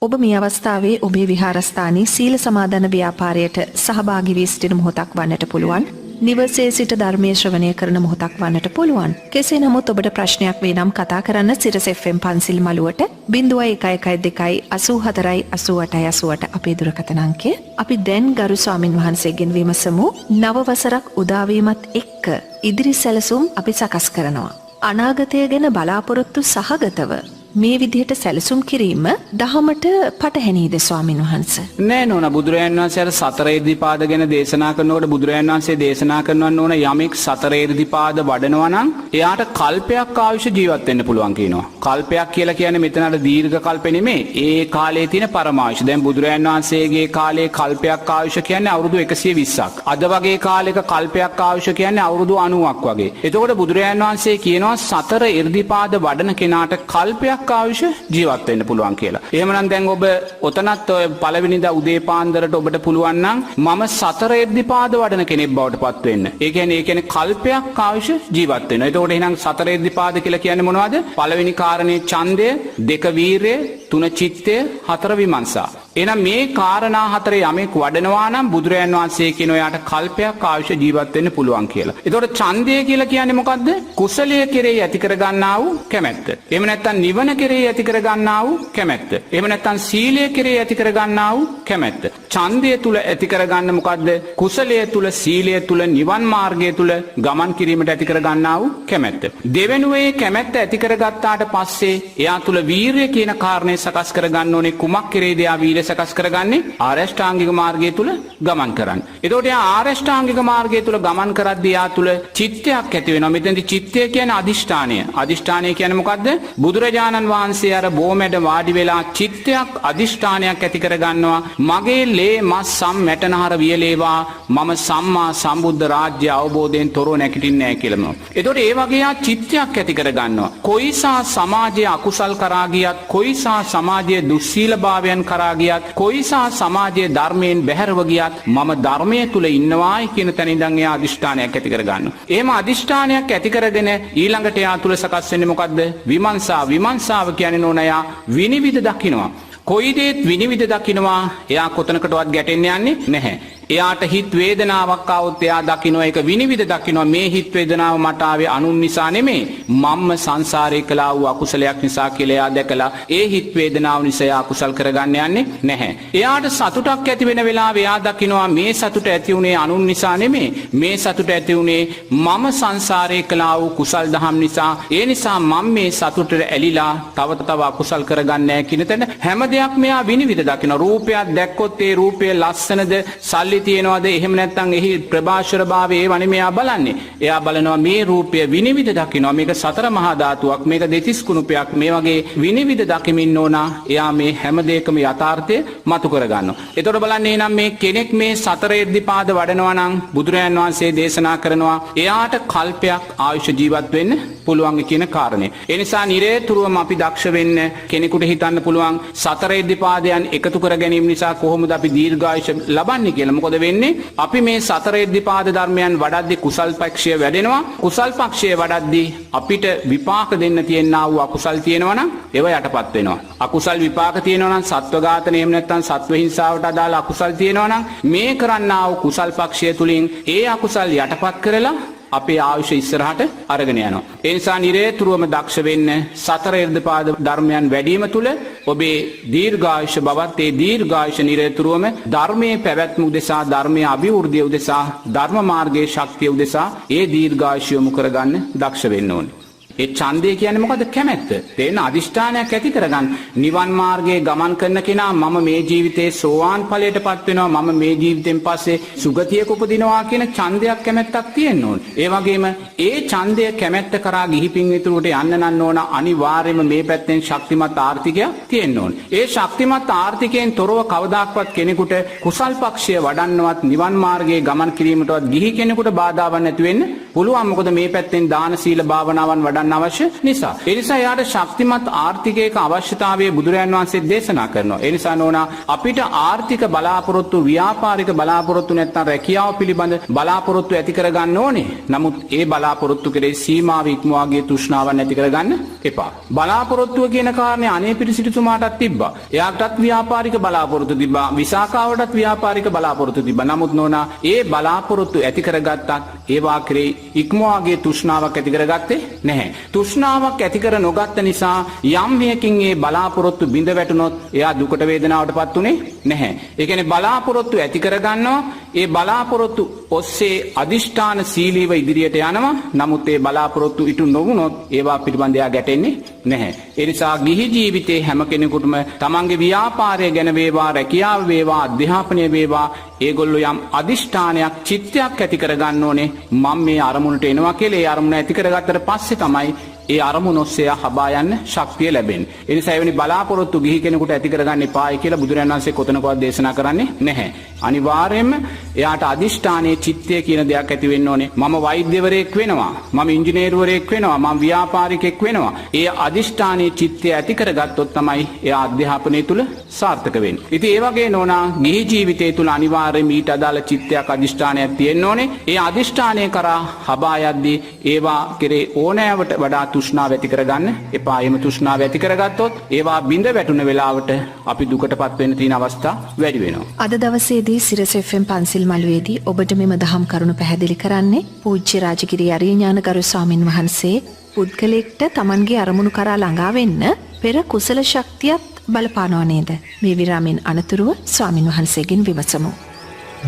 ඔබ මේ අවස්ථාවේ ඔබේ විහාරස්ථානයේ සීල සමාදන් ව්‍යාපාරයට සහභාගී වී සිටින මොහොතක් වන්නට පුළුවන්. නිවසේ සිට ධර්මයේ ශ්‍රවණය කරන මොහොතක් වන්නට පුළුවන්. කෙසේ නමුත් ඔබට ප්‍රශ්නයක් වේ නම් කතා කරන්න සිරස FM පන්සිල් මළුවට 0112 84 88 88 අපේ දුරකථන අංකය. අපි දැන් ගරු ස්වාමින් වහන්සේගෙන් විමසමු නව වසරක් උදාවීමත් එක්ක ඉදිරි සැලසුම් අපි සකස් කරනවා. අනාගතය ගැන බලාපොරොත්තු සහගතව මේ විදිහට සැලසුම් කිරීම දහමට පටහැනිද ස්වාමින් වහන්සේ? නෑ නෝනා, බුදුරජාණන් වහන්සේ අර සතර ඉර්ධිපාද ගැන දේශනා කරනකොට බුදුරජාණන් වහන්සේ දේශනා කරනවා නෝනා යමෙක් සතර ඉර්ධිපාද වඩනවා නම් එයාට කල්පයක් ආයුෂ ජීවත් වෙන්න පුළුවන් කියනවා. කල්පයක් කියලා කියන්නේ මෙතන අර දීර්ඝ කල්පෙ නෙමෙයි. ඒ කාලේ තියෙන පරමායුෂ. දැන් බුදුරජාණන් වහන්සේගේ කාලේ කල්පයක් ආයුෂ කියන්නේ අවුරුදු 120ක්. අද වගේ කාලයක කල්පයක් ආයුෂ කියන්නේ අවුරුදු 90ක් වගේ. එතකොට බුදුරජාණන් වහන්සේ කියනවා සතර ඉර්ධිපාද වඩන කෙනාට කල්පයක් ආයුෂ ජීවත් වෙන්න පුළුවන් කියලා. එහෙමනම් දැන් ඔබ ඔතනත් ඔය පළවෙනිදා උදේ පාන්දරට ඔබට පුළුවන් නම් මම සතර ඉර්ධිපාද වඩන කෙනෙක් බවට පත් වෙන්න. ඒ කියන්නේ කල්පයක් ආයුෂ ජීවත් වෙනවා. එතකොට එහෙනම් සතර ඉර්ධිපාද කියලා කියන්නේ මොනවද? පළවෙනි කාරණේ ඡන්දය, දෙක වීරය, තුන චිත්තය, හතර විමර්ශා. එහෙනම් මේ කාරණා හතරේ යමෙක් වඩනවා නම් බුදුරජාන් වහන්සේ කියන ඔයාට කල්පයක් ආයුෂ ජීවත් වෙන්න පුළුවන් කියලා. එතකොට ඡන්දය කියලා කියන්නේ මොකද්ද? කුසලයේ කෙරෙහි ඇති කර ගන්නා වූ කැමැත්ත. එහෙම නැත්නම් නිවන කෙරෙහි ඇති කර ගන්නා වූ කැමැත්ත. එහෙම නැත්නම් සීලය කෙරෙහි ඇති කර ගන්නා වූ කැමැත්ත. ඡන්දය තුල ඇති කර ගන්න මොකද්ද? කුසලයේ තුල, සීලය තුල, නිවන් මාර්ගය තුල ගමන් කිරීමට ඇති කර ගන්නා වූ කැමැත්ත. දෙවෙනුවේ කැමැත්ත ඇති කරගත්තාට පස්සේ එයා තුල වීරිය කියන කාරණේ සකස් කර ගන්න ඕනේ. කුමක් කෙරෙහිද එයා වීරිය සකස් කරගන්නේ? ආරෂ්ඨාංගික මාර්ගය තුල ගමන් කරන්න. එතකොට එයා ආරෂ්ඨාංගික මාර්ගය තුල ගමන් කරද්දී එයා තුල චිත්තයක් ඇති වෙනවා. මෙතනදී චිත්තය කියන්නේ අදිෂ්ඨානය. අදිෂ්ඨානය කියන්නේ මොකද්ද? බුදුරජාණන් වහන්සේ අර බොමැඩ වාඩි වෙලා චිත්තයක් අදිෂ්ඨානයක් ඇති කර ගන්නවා. මගේ ලේ මස් සම් මැටනහර වියලේවා මම සම්මා සම්බුද්ධ රාජ්‍ය අවබෝධයෙන් තොරව නැගිටින්නේ නැහැ කියලාම. එතකොට ඒ වගේ චිත්තයක් ඇති කර ගන්නවා. කොයිසා සමාජයේ අකුසල් කරා ගියත්, කොයිසා සමාජයේ දුස්සීලභාවයන් කරා ගියත්, කොයිසා සමාජයේ ධර්මයෙන් බැහැරව ගියත් මම ධර්මයේ තුල ඉන්නවායි කියන තැන ඉඳන් එයා අදිෂ්ඨානයක් ඇති කර ගන්නවා. එහෙම අදිෂ්ඨානයක් ඇති කරගෙන ඊළඟට එයා තුල සකස් වෙන්නේ මොකද්ද? විමර්ශාව. විමර්ශාව කියන්නේ නෝන එයා විනිවිද දකින්නවා. කොයි දේත් විනිවිද දකින්නවා. එයා කොතනකටවත් ගැටෙන්නේ යන්නේ නැහැ. එයාට හිත වේදනාවක් ආවොත් එයා දකින්න ඒක විනිවිද දකින්න මේ හිත වේදනාව මට ආවේ අනුන් නිසා නෙමෙයි මම්ම සංසාරේ කළා වූ අකුසලයක් නිසා කියලා එයා දැකලා ඒ හිත වේදනාව නිසා එයා අකුසල් කරගන්න යන්නේ නැහැ. එයාට සතුටක් ඇති වෙන වෙලාවේ එයා දකින්නවා මේ සතුට ඇති උනේ අනුන් නිසා නෙමෙයි මේ සතුට ඇති උනේ මම සංසාරේ කළා වූ කුසල් දහම් නිසා. ඒ නිසා මම මේ සතුටට ඇලිලා තව තව අකුසල් කරගන්නේ නැහැ කියන තැන හැම දෙයක්ම එයා විනිවිද දකින්න. රූපයක් දැක්කොත් ඒ රූපය ලස්සනද සල්ලි තියෙනවද එහෙම නැත්නම් එහි ප්‍රභාෂර භාවය ඒව නෙමෙයි එයා බලන්නේ. එයා බලනවා මේ රූපය විනිවිද දකින්නවා. මේක සතර මහා ධාතුවක්, මේක දෙතිස් කුණුපයක්, මේ වගේ විනිවිද දකිමින් ඕනා. එයා මේ හැම දෙයකම යථාර්ථය මතු කර ගන්නවා. එතකොට බලන්න එහෙනම් මේ කෙනෙක් මේ සතර එද්දිපාද වඩනවා නම් බුදුරජාන් වහන්සේ දේශනා කරනවා එයාට කල්පයක් ආයුෂ ජීවත් වෙන්න පුළුවන් කියන කාරණේ. ඒ නිසා නිරේතුරුවම අපි දක්ෂ වෙන්න කෙනෙකුට හිතන්න පුළුවන් සතර එද්දිපාදයන් එකතු කර ගැනීම නිසා කොහොමද අපි දීර්ඝායුෂ ලබන්නේ කියලා. මොකද වෙන්නේ අපි මේ සතර එද්දිපාද ධර්මයන් වඩද්දී කුසල් පක්ෂය වැඩෙනවා. කුසල් පක්ෂය වඩද්දී අපිට විපාක දෙන්න තියෙනා වූ අකුසල් තියෙනවා නම් ඒව යටපත් වෙනවා. අකුසල් විපාක තියෙනවා නම් සත්ව ඝාතන එහෙම නැත්නම් සත්ව හිංසාවට අදාළ අකුසල් තියෙනවා නම් මේ කරන්නා වූ කුසල් පක්ෂය තුලින් ඒ අකුසල් යටපත් කරලා අපේ ආයුෂ ඉස්සරහට අරගෙන යනවා. ඒ නිසා නිරේතුරුවම දක්ෂ වෙන්න සතර එද්දිපාද ධර්මයන් වැඩිම තුල ඔබේ දීර්ඝායුෂ බවත් ඒ දීර්ඝායුෂ නිරේතුරුවම ධර්මයේ පැවැත්ම උදෙසා, ධර්මයේ අභිවෘද්ධිය උදෙසා, ධර්ම මාර්ගයේ ශක්තිය උදෙසා ඒ දීර්ඝායුෂ යොමු කරගන්න දක්ෂ වෙන්න ඕනේ. ඒ ඡන්දය කියන්නේ මොකද්ද? කැමැත්ත. තේන අදිෂ්ඨානයක් ඇති කරගන්න. නිවන් මාර්ගයේ ගමන් කරන කෙනා මම මේ ජීවිතේ සෝවාන් ඵලයටපත් වෙනවා, මම මේ ජීවිතෙන් පස්සේ සුගතියක උපදිනවා කියන ඡන්දයක් කැමැත්තක් තියෙන්න ඕනේ. ඒ වගේම ඒ ඡන්දය කැමැත්ත කරා ගිහි පින්විතුරුට යන්න නන්න ඕන අනිවාර්යයෙන්ම මේ පැත්තෙන් ශක්තිමත් ආර්ථිකයක් තියෙන්න ඕනේ. ඒ ශක්තිමත් ආර්ථිකයෙන් තොරව කවදාක්වත් කෙනෙකුට කුසල් පක්ෂය වඩන්නවත් නිවන් මාර්ගයේ ගමන් කිරීමටවත් ගිහි කෙනෙකුට බාධාවක් නැති වෙන්න පුළුවන්. මොකද මේ පැත්තෙන් දාන සීල භාවනාවන් වඩන්න අවශ්‍ය නිසා. ඒ නිසා යාට ශක්තිමත් ආර්ථිකයක අවශ්‍යතාවය බුදුරජාන් වහන්සේ දේශනා කරනවා. ඒ නිසා නෝනා අපිට ආර්ථික බලාපොරොත්තු, ව්‍යාපාරික බලාපොරොත්තු නැත්නම් රැකියාව පිළිබඳ බලාපොරොත්තු ඇති කරගන්න ඕනේ. නමුත් ඒ බලාපොරොත්තු කෙරේ සීමාව ඉක්මවාගේ තෘෂ්ණාවන් ඇති කරගන්න එපා. බලාපොරොත්තුව කියන කාරණේ අනේ පිරිසිදුතුමාටත් තිබ්බා. එයාටත් ව්‍යාපාරික බලාපොරොත්තු තිබ්බා. විසාකාවටත් ව්‍යාපාරික බලාපොරොත්තු තිබ්බා. නමුත් නෝනා ඒ බලාපොරොත්තු ඇති කරගත්තත් ඒවා කෙරේ ඉක්මවාගේ තෘෂ්ණාවක් ඇති කරගත්තේ නැහැ. තෘෂ්ණාවක් ඇති කර නොගත්ත නිසා යම් හේකින් ඒ බලාපොරොත්තු බිඳ වැටුනොත් එයා දුකට වේදනාවටපත් උනේ නැහැ. ඒ කියන්නේ බලාපොරොත්තු ඇති කර ගන්නවා. ඒ බලාපොරොත්තු ඔස්සේ අදිෂ්ඨාන සීලීව ඉදිරියට යනවා. නමුත් ඒ බලාපොරොත්තු ඉටු නොවුනොත් ඒවා පිළිබඳ එයා ගැටෙන්නේ නැහැ. ඒ නිසා ගිහි ජීවිතේ හැම කෙනෙකුටම තමන්ගේ ව්‍යාපාරය ගැන වේවා, රැකියාව වේවා, අධ්‍යාපනය වේවා ඒගොල්ලෝ යම් අදිෂ්ඨානයක්, චිත්තයක් ඇති කර ගන්න ඕනේ. මම මේ අරමුණට එනවා කියලා. ඒ අරමුණ ඇති කරගත්තට පස්සේ තමයි ඒ අරමුණ ඔස්සේ හබා යන්න ශක්තිය ලැබෙන්නේ. ඒ නිසා එවැනි බලාපොරොත්තු ගිහි කෙනෙකුට ඇති කරගන්න එපායි කියලා බුදුරජාණන් වහන්සේ කොතනකවත් දේශනා කරන්නේ නැහැ. අනිවාර්යයෙන්ම එයාට අදිෂ්ඨානයේ චිත්තය කියන දෙයක් ඇති වෙන්න ඕනේ. මම වෛද්‍යවරයෙක් වෙනවා, මම ඉංජිනේරුවරයෙක් වෙනවා, මම ව්‍යාපාරිකයෙක් වෙනවා. ඒ අදිෂ්ඨානයේ චිත්තය ඇති කරගත්තොත් තමයි එයා අධ්‍යාපනය තුල සාර්ථක වෙන්නේ. ඉතින් ඒ වගේ නෝනා ගිහි ජීවිතය තුල අනිවාර්යයෙන් ඊට අදාළ චිත්තයක්, අදිෂ්ඨානයක් තියෙන්න ඕනේ. ඒ අදිෂ්ඨානය කරා හබා යද්දී ඒවා කෙරේ ඕනෑවට වඩා තෘෂ්ණාව ඇති කරගන්න එපා. එහෙම තෘෂ්ණාව ඇති කරගත්තොත් ඒවා බිඳ වැටුන වෙලාවට අපි දුකටපත් වෙන්න තියෙන අවස්ථා වැඩි වෙනවා. අද දවසේදී සිරස FM පන්සිල් මළුවේදී ඔබට මෙම දහම් කරුණු පැහැදිලි කරන්නේ පූජ්‍ය රාජගිරිය අරිය ඥානගරු ස්වාමින් වහන්සේ. පුද්ගලෙක්ට Tamanගේ අරමුණු කරා ළඟා වෙන්න පෙර කුසල ශක්තියත් බලපානව නේද? මේ විරාමෙන් අනතුරුව ස්වාමින් වහන්සේගෙන් විමසමු.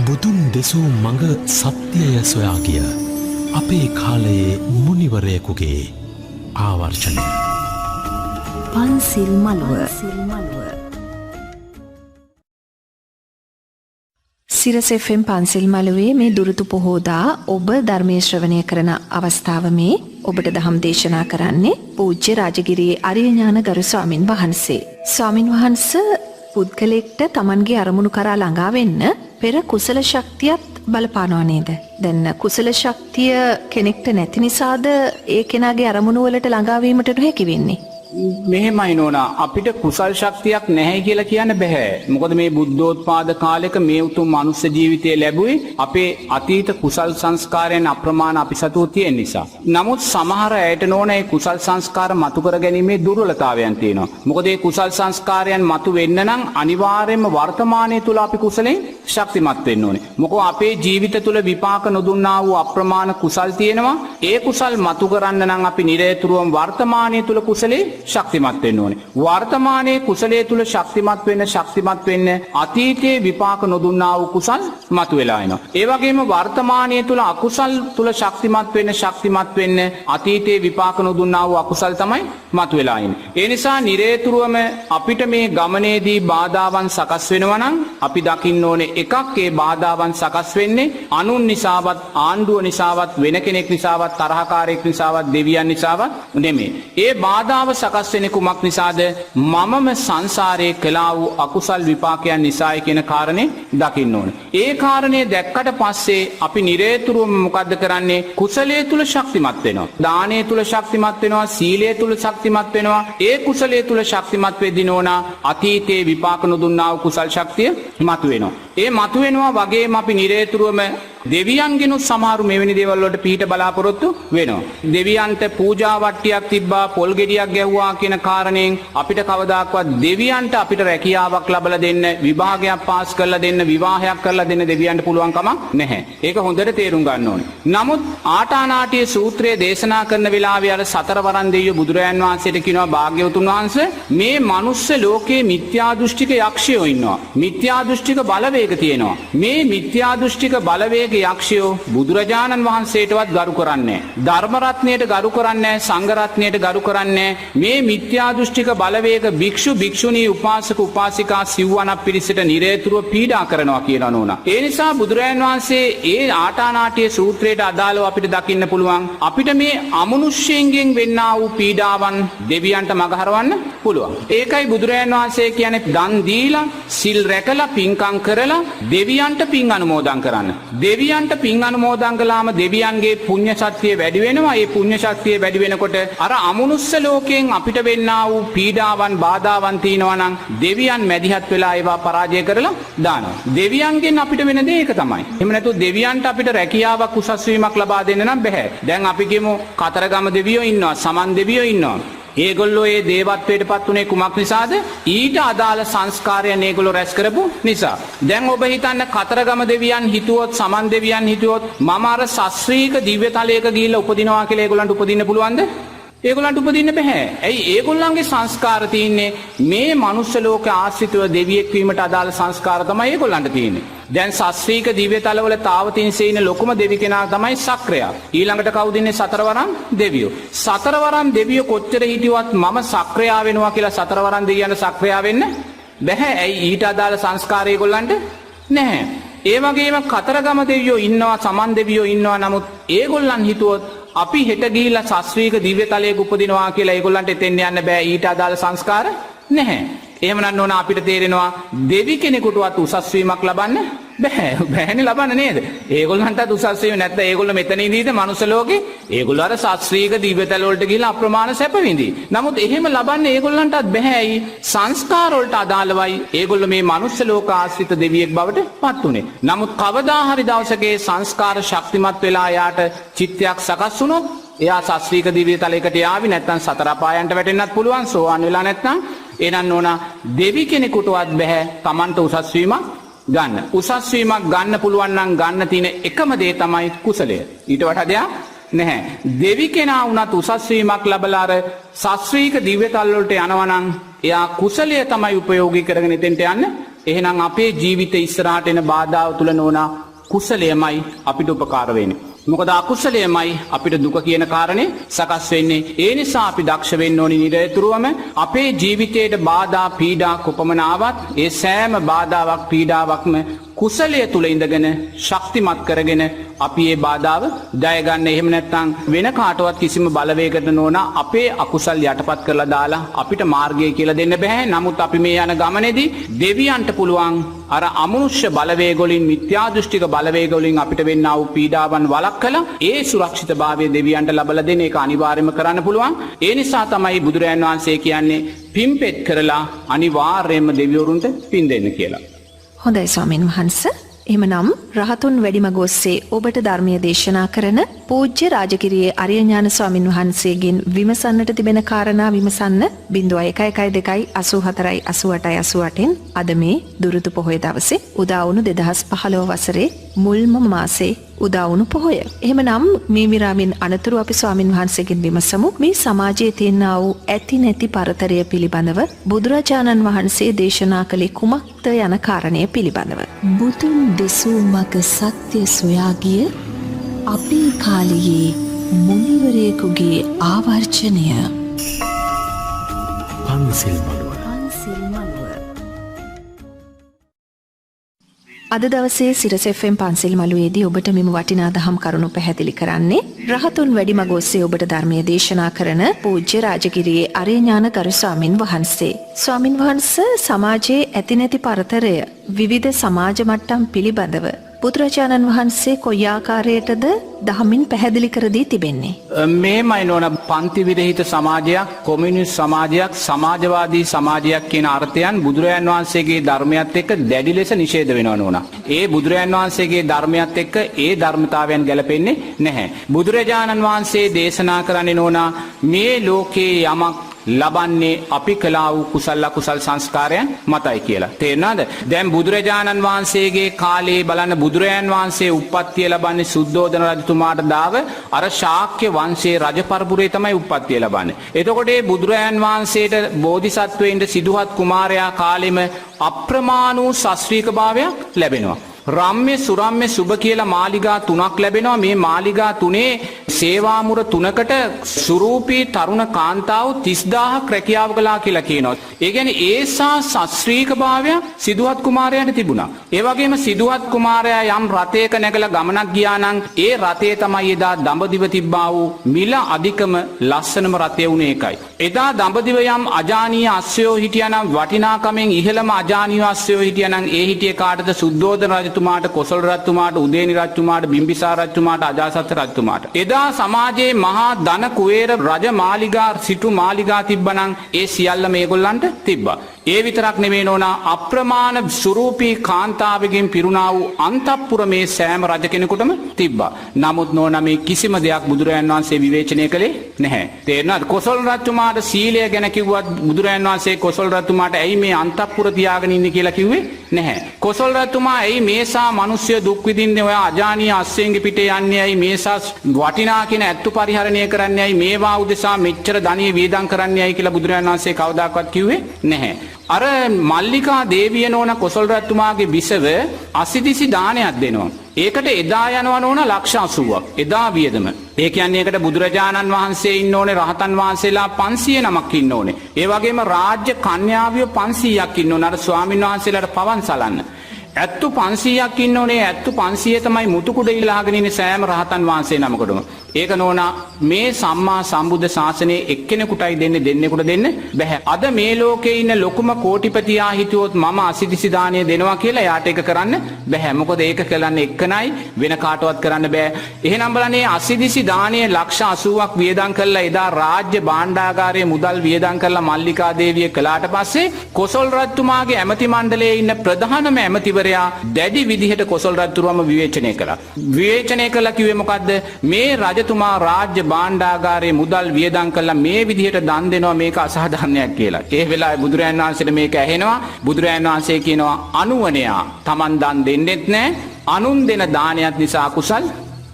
බුදුන් දෙසූ මඟ සත්‍යය සොයා ගිය අපේ කාලයේ මුනිවරයෙකුගේ ආවර්ෂණය. පන්සිල් මළුව. සිරස FM පන්සිල් මළුවේ මේ දුරුතු පොහෝදා ඔබ ධර්මයේ ශ්‍රවණය කරන අවස්ථාව මේ ඔබට දහම් දේශනා කරන්නේ පූජ්‍ය රාජගිරියේ අරිය ඥාන ගරු ස්වාමින් වහන්සේ. ස්වාමින් වහන්සේ පුද්ගලෙක්ට තමන්ගේ අරමුණු කරා ළඟා වෙන්න පෙර කුසල ශක්තියත් බලපානවා නේද? දැන් කුසල ශක්තිය කෙනෙක්ට නැති නිසාද ඒ කෙනාගේ අරමුණු වලට ළඟා වීමට නොහැකි වෙන්නේ? මෙහෙමයි නෝනා අපිට කුසල් ශක්තියක් නැහැ කියලා කියන්න බෑ. මොකද මේ බුද්ධෝත්පාද කාලෙක මේ උතුම් මනුස්ස ජීවිතය ලැබුවේ අපේ අතීත කුසල් සංස්කාරයන් අප්‍රමාණ අපි සතුව තියෙන නිසා. නමුත් සමහර අයට නෝනා මේ කුසල් සංස්කාර මතු කර ගැනීමේ දුර්වලතාවයන් තියෙනවා. මොකද මේ කුසල් සංස්කාරයන් මතු වෙන්න නම් අනිවාර්යයෙන්ම වර්තමානයේ තුල අපි කුසලෙන් ශක්තිමත් වෙන්න ඕනේ. මොකද අපේ ජීවිත තුල විපාක නොදුන්නා වූ අප්‍රමාණ කුසල් තියෙනවා. ඒ කුසල් මතු කරන්න නම් අපි නිරේතුරුවම වර්තමානයේ තුල කුසලේ ශක්තිමත් වෙන්න ඕනේ. වර්තමානයේ කුසලයේ තුල ශක්තිමත් වෙන්න අතීතයේ විපාක නොදුන්නා වූ කුසල් මතුවලා එනවා. ඒ වගේම වර්තමානයේ තුල අකුසල් තුල ශක්තිමත් වෙන්න අතීතයේ විපාක නොදුන්නා වූ අකුසල් තමයි මතුවලා එන්නේ. ඒ නිසා නිරේතුරුවම අපිට මේ ගමනේදී බාධාවන් සකස් වෙනවා නම් අපි දකින්න ඕනේ එකක් ඒ බාධාවන් සකස් වෙන්නේ අනුන් නිසාවත් ආණ්ඩුව නිසාවත් වෙන කෙනෙක් නිසාවත් තරහකාරයෙක් නිසාවත් දෙවියන් නිසාවත් නෙමෙයි. ඒ බාධාව සකස් වෙන්නේ කුමක් නිසාද? මමම සංසාරයේ කළා වූ අකුසල් විපාකයන් නිසායි කියන කාරණේ දකින්න ඕනේ. ඒ කාරණේ දැක්කට පස්සේ අපි නිරේතුරුවම මොකද්ද කරන්නේ? කුසලයේ තුල ශක්තිමත් වෙනවා. දානයේ තුල ශක්තිමත් වෙනවා. සීලයේ තුල ශක්තිමත් වෙනවා. ඒ කුසලයේ තුල ශක්තිමත් වෙද්දී නෝනා අතීතයේ විපාක නොදුන්නා වූ කුසල් ශක්තිය මතුවෙනවා. ඒ මතුවෙනවා වගේම අපි නිරේතුරුවම දෙවියන්ගෙනුත් සමහරු මෙවැනි දේවල් වලට පිහිට බලාපොරොත්තු වෙනවා. දෙවියන්ට පූජා වට්ටියක් තිබ්බා, පොල් ගෙඩියක් ගැහුවා කියන කාරණයෙන් අපිට කවදාක්වත් දෙවියන්ට අපිට රැකියාවක් ලබලා දෙන්න, විභාගයක් පාස් කරලා දෙන්න, විවාහයක් කරලා දෙන්න දෙවියන්ට පුළුවන් කමක් නැහැ. ඒක හොඳට තේරුම් ගන්න ඕනේ. නමුත් ආටානාටිය සූත්‍රයේ දේශනා කරන වෙලාවේ අර සතරවරන් දෙවියෝ බුදුරයන් වහන්සේට කියනවා භාග්‍යවතුන් වහන්සේ මේ මනුස්ස ලෝකේ මිත්‍යා දෘෂ්ටික යක්ෂයෝ ඉන්නවා. මිත්‍යා දෘෂ්ටික බලවේග තියෙනවා. මේ මිත්‍යා දෘෂ්ටික බලවේග යක්ෂයෝ බුදුරජාණන් වහන්සේටවත් ගරු කරන්නේ නැහැ. ධර්ම රත්නයට ගරු කරන්නේ නැහැ. සංඝ රත්නයට ගරු කරන්නේ නැහැ. මේ මිත්‍යා දෘෂ්ටික බලවේග භික්ෂු භික්ෂුණී උපාසක උපාසිකා සිව්වනක් පිරිසට නිරේතුරුව පීඩා කරනවා කියලා නෝනා. ඒ නිසා බුදුරජාණන් වහන්සේ ඒ ආටානාටිය සූත්‍රයට අදාළව අපිට දකින්න පුළුවන් අපිට මේ අමනුෂ්‍යයෙන් වෙන්නා වූ පීඩාවන් දෙවියන්ට මගහරවන්න පුළුවන්. ඒකයි බුදුරජාණන් වහන්සේ කියන්නේ දන් දීලා සිල් රැකලා පින්කම් කරලා දෙවියන්ට පින් අනුමෝදන් කරන්න. දෙවියන්ට පින් අනුමෝදන් කළාම දෙවියන්ගේ පුණ්‍ය ශක්තිය වැඩි වෙනවා. ඒ පුණ්‍ය ශක්තිය වැඩි වෙනකොට අර අමනුස්ස ලෝකයෙන් අපිට වෙන්නා වූ පීඩාවන් බාධාවන් තියෙනවා නම් දෙවියන් මැදිහත් වෙලා ඒවා පරාජය කරලා දානවා. දෙවියන්ගෙන් අපිට වෙන දේ ඒක තමයි. එහෙම නැතු දෙවියන්ට අපිට රැකියාවක් උසස් වීමක් ලබා දෙන්න නම් බෑ. දැන් අපි කියමු කතරගම දෙවියෝ ඉන්නවා, සමන් දෙවියෝ ඉන්නවා. ඒගොල්ලෝ ඒ දේවත්වයට පත් වුණේ කුමක් නිසාද? ඊට අදාළ සංස්කාරයන් ඒගොල්ලෝ රැස් කරපු නිසා. දැන් ඔබ හිතන්න කතරගම දෙවියන් හිතුවොත්, සමන් දෙවියන් හිතුවොත් මම අර ශාස්ත්‍රීය දිව්‍ය තලයක ගිහිල්ලා උපදිනවා කියලා ඒගොල්ලන්ට උපදින්න පුළුවන්ද? ඒගොල්ලන්ට උපදින්න බෑ. ඇයි? ඒගොල්ලන්ගේ සංස්කාර තියෙන්නේ මේ මනුස්ස ලෝක ආශ්‍රිතව දෙවියෙක් වීමට අදාළ සංස්කාර තමයි ඒගොල්ලන්ට තියෙන්නේ. දැන් ශාස්ත්‍රීය දිව්‍ය තලවල තාවතින්සේ ඉන්න ලොකුම දෙවි කෙනා තමයි සක්‍රයා. ඊළඟට කවුද ඉන්නේ? සතරවරන් දෙවියෝ. සතරවරන් දෙවියෝ කොච්චර හිටියවත් මම සක්‍රයා වෙනවා කියලා සතරවරන් දෙවියන්ට සක්‍රයා වෙන්න බෑ. ඇයි? ඊට අදාළ සංස්කාරය ඒගොල්ලන්ට නැහැ. ඒ වගේම කතරගම දෙවියෝ ඉන්නවා, සමන් දෙවියෝ ඉන්නවා. නමුත් ඒගොල්ලන් හිතුවොත් අපි හෙට ගිහිල්ලා ශාස්ත්‍රීය දිව්‍ය තලයක උපදිනවා කියලා ඒගොල්ලන්ට එතෙන් යන්න බෑ. ඊට අදාළ සංස්කාර නැහැ. එහෙමනම් ඕන අපිට තේරෙනවා දෙවි කෙනෙකුටවත් උසස් වීමක් ලබන්න බෑනේ ලබන්න නේද? ඒගොල්ලන්ටත් උසස් වීම නැත්නම් ඒගොල්ලෝ මෙතන ඉඳීද මනුස්ස ලෝකේ? ඒගොල්ලෝ අර ශාස්ත්‍රීය දිව්‍ය තල වලට ගිහිල්ලා අප්‍රමාණ සැප විඳී. නමුත් එහෙම ලබන්න ඒගොල්ලන්ටත් බෑයි. සංස්කාර වලට අදාළවයි ඒගොල්ලෝ මේ මනුස්ස ලෝක ආශ්‍රිත දෙවියෙක් බවට පත් උනේ. නමුත් කවදා හරි දවසකේ සංස්කාර ශක්තිමත් වෙලා යාට චිත්තයක් සකස් වුණොත් එයා ශාස්ත්‍රීය දිව්‍ය තලයකට යාවි. නැත්නම් සතර අපායන්ට වැටෙන්නත් පුළුවන්. සෝවාන් වෙලා නැත්නම් එනන් ඕන දෙවි කෙනෙකුටවත් බෑ Tamanට උසස් වීමක් ගන්න. උසස් වීමක් ගන්න පුළුවන් නම් ගන්න තියෙන එකම දේ තමයි කුසලය. ඊට වඩා දෙයක් නැහැ. දෙවි කෙනා වුණත් උසස් වීමක් ලැබලා අර ශාස්ත්‍රීය දිව්‍ය තල වලට යනවා නම් එයා කුසලය තමයි උපයෝගී කරගෙන එතෙන්ට යන්න. එහෙනම් අපේ ජීවිතේ ඉස්සරහට එන බාධාව තුල නෝනා කුසලයමයි අපිට උපකාර වෙන්නේ. මොකද අකුසලයමයි අපිට දුක කියන කාරණේ සකස් වෙන්නේ. ඒ නිසා අපි දක්ෂ වෙන්න ඕනි නිරතුරුවම අපේ ජීවිතයට බාධා පීඩා කොපමණ ආවත් ඒ සෑම බාධාවක් පීඩාවක්ම කුසලය තුල ඉඳගෙන ශක්තිමත් කරගෙන අපි මේ බාධාව ජය ගන්න. එහෙම නැත්නම් වෙන කාටවත් කිසිම බලවේගකට නොන අපේ අකුසල් යටපත් කරලා දාලා අපිට මාර්ගය කියලා දෙන්න බෑ. නමුත් අපි මේ යන ගමනේදී දෙවියන්ට පුළුවන් අර අමනුෂ්‍ය බලවේග වලින් මිත්‍යා දෘෂ්ටික බලවේග වලින් අපිට වෙන්නා වූ පීඩාවන් වළක්වලා ඒ සුරක්ෂිතභාවය දෙවියන්ට ලබලා දෙන එක අනිවාර්යයෙන්ම කරන්න පුළුවන්. ඒ නිසා තමයි බුදුරජාණන් වහන්සේ කියන්නේ පින්පෙත් කරලා අනිවාර්යයෙන්ම දෙවිවරුන්ට පින් දෙන්න කියලා. හොඳයි ස්වාමීන් වහන්ස. එහෙමනම් රහතුන් වැඩිමග ඔස්සේ ඔබට ධර්මය දේශනා කරන පූජ්‍ය රාජගිරියේ අරියඥාන ස්වාමින් වහන්සේගෙන් විමසන්නට තිබෙන කාරණා විමසන්න 0112848888න් අද මේ දුරුතු පොහොය දවසේ උදා වුණු 2015 වසරේ මුල්ම මාසේ උදා වුණු පොහොය. එහෙමනම් මේ විරාමින් අනතුරු අපි ස්වාමින් වහන්සේගෙන් විමසමු මේ සමාජයේ තියෙනා වූ ඇති නැති පරතරය පිළිබඳව බුදුරජාණන් වහන්සේ දේශනා කළේ කුමක්ද යන කාරණය පිළිබඳව. බුදුන් දෙසූ මග සත්‍ය සොයා ගිය අපේ කාලයේ මුනිවරයෙකුගේ ආවර්ජනය. පන්සිල් මළුව. අද දවසේ සිරස FM පන්සිල් මළුවේදී ඔබට මෙම වටිනා දහම් කරුණු පැහැදිලි කරන්නේ රහතුන් වැඩිමග ඔස්සේ ඔබට ධර්මයේ දේශනා කරන පූජ්‍ය රාජගිරියේ අරියඥාන ගරු ස්වාමින් වහන්සේ. ස්වාමින් වහන්සේ සමාජයේ ඇති නැති පරතරය විවිධ සමාජ මට්ටම් පිළිබඳව බුදුරජාණන් වහන්සේ කොයි ආකාරයටද දහමින් පැහැදිලි කර දී තිබෙන්නේ? මේමයි නෝන පන්ති විරහිත සමාජයක්, කොමියුනිස්ට් සමාජයක්, සමාජවාදී සමාජයක් කියන අර්ථයන් බුදුරජාණන් වහන්සේගේ ධර්මයත් එක්ක දැඩි ලෙස නිෂේධ වෙනවා නෝනා. ඒ බුදුරජාණන් වහන්සේගේ ධර්මයත් එක්ක ඒ ධර්මතාවයන් ගැලපෙන්නේ නැහැ. බුදුරජාණන් වහන්සේ දේශනා කරන්නේ නෝනා මේ ලෝකේ යමක් ලබන්නේ අපි කළා වූ කුසල අකුසල් සංස්කාරයන් මතයි කියලා. තේරෙනවද? දැන් බුදුරජාණන් වහන්සේගේ කාලේ බලන්න බුදුරජාණන් වහන්සේ උප්පත්තිය ලබන්නේ සුද්ධෝදන රජතුමාට දාව අර ශාක්‍ය වංශයේ රජ පරපුරේ තමයි උප්පත්තිය ලබන්නේ. එතකොට මේ බුදුරජාණන් වහන්සේට බෝධිසත්වයින්ට සිදුහත් කුමාරයා කාලෙම අප්‍රමාණ වූ ශාස්ත්‍රීය භාවයක් ලැබෙනවා. රම්ම්‍ය සුරම්ම්‍ය සුබ කියලා මාලිගා 3ක් ලැබෙනවා. මේ මාලිගා 3 සේවාමුර 3කට සුරූපී තරුණ කාන්තාව 30000ක් රැකියාව කළා කියලා කියනවා. ඒ කියන්නේ ඒසා ශාස්ත්‍රීය භාවයක් සිදුහත් කුමාරයාට තිබුණා. ඒ වගේම සිදුහත් කුමාරයා යම් රථයක නැගලා ගමනක් ගියා නම් ඒ රථය තමයි එදා දඹදිව තිබ්බා වූ මිල අධිකම ලස්සනම රථය වුණේ ඒකයි. එදා දඹදිව යම් අජානීය අස්සයෝ හිටියා නම් වටිනාකමෙන් ඉහළම අජානීය අස්සයෝ හිටියා නම් ඒ හිටියේ කාටද? සුද්ධෝදන රජතුමාට, කොසල් රජතුමාට, උදේනි රජතුමාට, බිම්බිසාර රජතුමාට, අජාසත් රජතුමාට. එදා සමාජයේ මහා ධන කුවේර රජ මාලිගා සිටු මාලිගා තිබ්බනම් ඒ සියල්ල මේගොල්ලන්ට තිබ්බා. ඒ විතරක් නෙමෙයි නෝනා අප්‍රමාණ සුරූපී කාන්තාවකින් පිරුණා වූ අන්තපුර මේ සෑම රජ කෙනෙකුටම තිබ්බා. නමුත් නෝනා මේ කිසිම දෙයක් බුදුරජාණන් වහන්සේ විවේචනය කළේ නැහැ. තේරෙනවද? කොසල් රජතුමාට සීලය ගැන කිව්වත් බුදුරජාණන් වහන්සේ කොසල් රජතුමාට ඇයි මේ අන්තපුර තියාගෙන ඉන්නේ කියලා කිව්වේ නැහැ. කොසල් රජතුමා ඇයි මේසා මිනිස්සු දුක් විඳින්නේ ඔය අජානීය අස්සෙන්ගේ පිටේ යන්නේ ඇයි මේසා වටිනා කියන ඇත්තු පරිහරණය කරන්නේ ඇයි මේවා උදෙසා මෙච්චර ධනිය වියදම් කරන්නේ ඇයි කියලා බුදුරජාණන් වහන්සේ කවදාකවත් කිව්වේ නැහැ. අර මල්ලිකා දේවිය නෝන කොසල් රජතුමාගේ බිසව අසිදිසි දානයක් දෙනවා. ඒකට එදා යනවා නෝන ලක්ෂ 80ක්. එදා වියදම. ඒ කියන්නේ ඒකට බුදුරජාණන් වහන්සේ ඉන්න ඕනේ, රහතන් වහන්සේලා 500 නමක් ඉන්න ඕනේ. ඒ වගේම රාජ්‍ය කන්‍යාවියෝ 500ක් ඉන්න ඕනේ. අර ස්වාමීන් වහන්සේලාට පවන් සලන්න. ඇත්තු 500ක් ඉන්න ඕනේ. ඇත්තු 500 තමයි මුතුකුඩ ඉල්ලාගෙන ඉන්නේ සෑම රහතන් වහන්සේ නමකටම. ඒක නෝනා මේ සම්මා සම්බුද්ධ ශාසනයේ එක්කෙනෙකුටයි දෙන්නේ, දෙන්නෙකුට දෙන්න බෑ. අද මේ ලෝකේ ඉන්න ලොකුම කෝටිපතියා හිතුවොත් මම අසිදිසි දාණය දෙනවා කියලා එයාට ඒක කරන්න බෑ. මොකද ඒක කරන්නේ එක්කනයි, වෙන කාටවත් කරන්න බෑ. එහෙනම් බලන්නේ අසිදිසි දාණය ලක්ෂ 80ක් වියදම් කළා එදා රාජ්‍ය භාණ්ඩාගාරයේ මුදල් වියදම් කරලා මල්ලිකා දේවිය කළාට පස්සේ කොසල් රජතුමාගේ ඇමති මණ්ඩලයේ ඉන්න ප්‍රධානම ඇමතිවරයා දැඩි විදිහට කොසල් රජතුමාම විවේචනය කළා. විවේචනය කළා කිව්වේ මොකද්ද? මේ රජතුමා රාජ්‍ය භාණ්ඩාගාරයේ මුදල් වියදම් කළා මේ විදිහට දන් දෙනවා මේක අසාධාරණයක් කියලා. ඒ වෙලාවේ බුදුරජාණන් වහන්සේට මේක ඇහෙනවා. බුදුරජාණන් වහන්සේ කියනවා අනුවණයා Taman දන් දෙන්නෙත් නැහැ. අනුන් දෙන දානයත් නිසා අකුසල්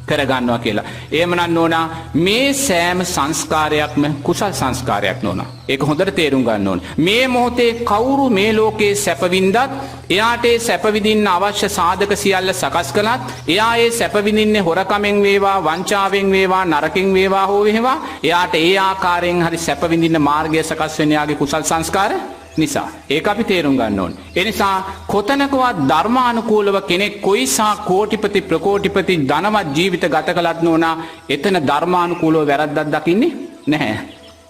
කරගන්නවා කියලා. එහෙමනම් නෝනා මේ සෑම සංස්කාරයක්ම කුසල් සංස්කාරයක් නෝනා. ඒක හොඳට තේරුම් ගන්න ඕනේ. මේ මොහොතේ කවුරු මේ ලෝකේ සැප වින්දත් එයාට ඒ සැප විඳින්න අවශ්‍ය සාධක සියල්ල සකස් කළත් එයා ඒ සැප විඳින්නේ හොරකමෙන් වේවා, වංචාවෙන් වේවා, නරකින් වේවා හෝ වේවා එයාට ඒ ආකාරයෙන් හරි සැප විඳින්න මාර්ගය සකස් වෙන යාගේ කුසල් සංස්කාර නිසා. ඒක අපි තේරුම් ගන්න ඕනේ. ඒ නිසා කොතනකවත් ධර්මානුකූලව කෙනෙක් කොයිසා කෝටිපති ප්‍රකෝටිපති ධනවත් ජීවිත ගත කළත් නෝනා එතන ධර්මානුකූලව වැරද්දක් දකින්නේ නැහැ.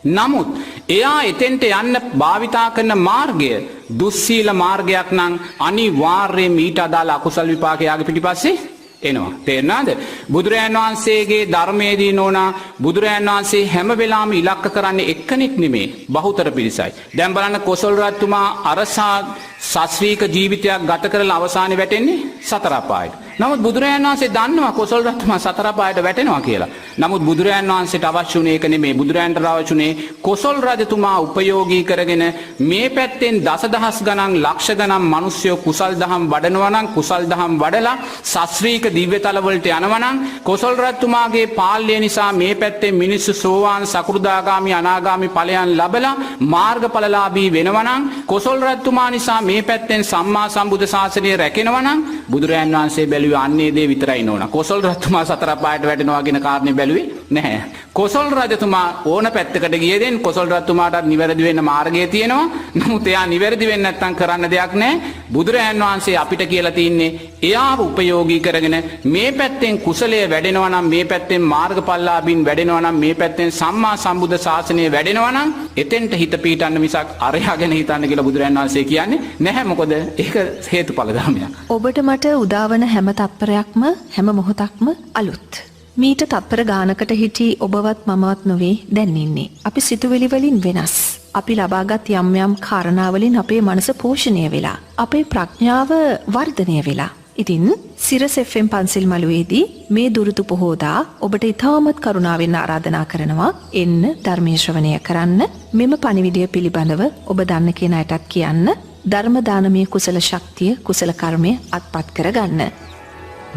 නමුත් එයා එතෙන්ට යන්න භාවිතා කරන මාර්ගය දුස්සීල මාර්ගයක් නම් අනිවාර්යයෙන් ඊට අදාළ අකුසල් විපාක යාගේ පිටිපස්සේ එනවා. තේරෙනවද? බුදුරජාණන් වහන්සේගේ ධර්මයේදී නෝනා බුදුරජාණන් වහන්සේ හැම වෙලාවෙම ඉලක්ක කරන්නේ එක්කෙනෙක් නෙමෙයි බහුතර පිරිසයි. දැන් බලන්න කොසල් රජතුමා අරසා ශාස්ත්‍රීය ජීවිතයක් ගත කරලා අවසානයේ වැටෙන්නේ සතර අපායට. නමුත් බුදුරජාණන් වහන්සේ දන්නවා කොසල් රජතුමා සතර අපායට වැටෙනවා කියලා. නමුත් බුදුරජාණන් වහන්සේට අවශ්‍ය උනේ ඒක නෙමෙයි. බුදුරජාණන්ට අවශ්‍ය උනේ කොසල් රජතුමා උපයෝගී කරගෙන මේ පැත්තෙන් දසදහස් ගණන් ලක්ෂ ගණන් මිනිස්සු කුසල් දහම් වඩනවා නම් කුසල් දහම් වඩලා ශාස්ත්‍රීය දිව්‍ය තල වලට යනවා නම් කොසල් රජතුමාගේ පාලනය නිසා මේ පැත්තේ මිනිස්සු සෝවාන් සකෘදාගාමි අනාගාමි ඵලයන් ලැබලා මාර්ගඵලලාභී වෙනවා නම් කොසල් රජතුමා නිසා මේ පැත්තෙන් සම්මා සම්බුද්ධ ශාසනය රැකෙනවා නම් බුදුරජාණන් වහන්සේ බැලුවේ අන්නේ දේ විතරයි නෝනා. කොසල් රජතුමා සතර අපායට වැටෙනවා කියන කාරණේ බැලුවේ නැහැ. කොසල් රජතුමා ඕන පැත්තකට ගියේ දෙන් කොසල් රජතුමාට නිවැරදි වෙන්න මාර්ගය තියෙනවා. නමුත් එයා නිවැරදි වෙන්නේ නැත්නම් කරන්න දෙයක් නැහැ. බුදුරජාණන් වහන්සේ අපිට කියලා තින්නේ එයාව උපයෝගී කරගෙන මේ පැත්තෙන් කුසලයේ වැඩෙනවා නම් මේ පැත්තෙන් මාර්ගඵලලාභින් වැඩෙනවා නම් මේ පැත්තෙන් සම්මා සම්බුද්ධ ශාසනය වැඩෙනවා නම් එතෙන්ට හිත පීටන්න මිසක් අරයා ගැන හිතන්න කියලා බුදුරජාණන් වහන්සේ කියන්නේ නැහැ. මොකද ඒක හේතුඵල ධර්මයක්. ඔබට මට උදාවන හැම තත්පරයක්ම හැම මොහොතක්ම අලුත්. මීට තත්පර ගානකට හිටි ඔබවත් මමවත් නොවේ දැන් ඉන්නේ. අපි සිතුවිලි වලින් වෙනස්. අපි ලබාගත් යම් යම් කාරණාවලින් අපේ මනස පෝෂණය වෙලා අපේ ප්‍රඥාව වර්ධනය වෙලා. ඉතින් සිරස FM පන්සිල් මළුවේදී මේ දුරුතු පොහෝදා ඔබට ඉතාමත් කරුණාවෙන් ආරාධනා කරනවා එන්න ධර්මයේ ශ්‍රවණය කරන්න. මෙම පණිවිඩය පිළිබඳව ඔබ දන්න කෙන අයටත් කියන්න. ධර්ම දානමය කුසල ශක්තිය කුසල කර්මය අත්පත් කරගන්න.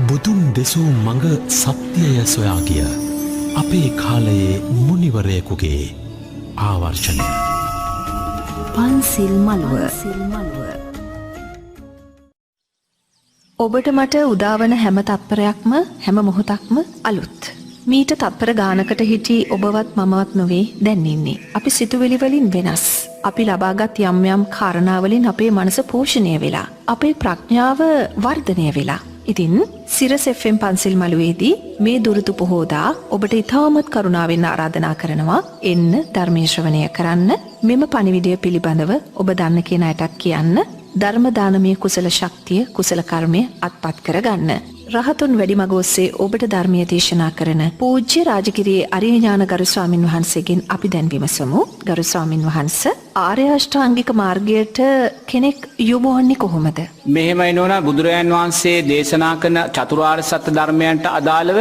බුදුන් දෙසූ මඟ සත්‍යය සොයා ගිය අපේ කාලයේ මුනිවරයෙකුගේ ආවර්ෂණය. පන්සිල් මළුව. ඔබට මට උදාවන හැම තත්පරයක්ම හැම මොහොතක්ම අලුත්. මීට තත්පර ගානකට හිටි ඔබවත් මමවත් නොවේ දැන් ඉන්නේ. අපි සිතුවිලි වලින් වෙනස්. අපි ලබාගත් යම් යම් කාරණාවලින් අපේ මනස පෝෂණය වෙලා අපේ ප්‍රඥාව වර්ධනය වෙලා. ඉතින් සිරස FM පන්සිල් මළුවේදී මේ දුරුතු පොහෝදා ඔබට ඉතාමත් කරුණාවෙන් ආරාධනා කරනවා එන්න ධර්මයේ ශ්‍රවණය කරන්න. මෙම පණිවිඩය පිළිබඳව ඔබ දන්න කෙන අයටත් කියන්න. ධර්ම දානමය කුසල ශක්තිය කුසල කර්මය අත්පත් කරගන්න. රහතුන් වැඩිමග ඔස්සේ ඔබට ධර්මය දේශනා කරන පූජ්‍ය රාජගිරියේ අරියඥාන ගරු ස්වාමින් වහන්සේගෙන් අපි දැන් විමසමු. ගරු ස්වාමින් වහන්සේ ආර්ය අෂ්ටාංගික මාර්ගයට කෙනෙක් යොමු වන්නේ කොහොමද? මෙහෙමයි නෝනා බුදුරජාන් වහන්සේ දේශනා කරන චතුරාර්ය සත්‍ය ධර්මයන්ට අදාළව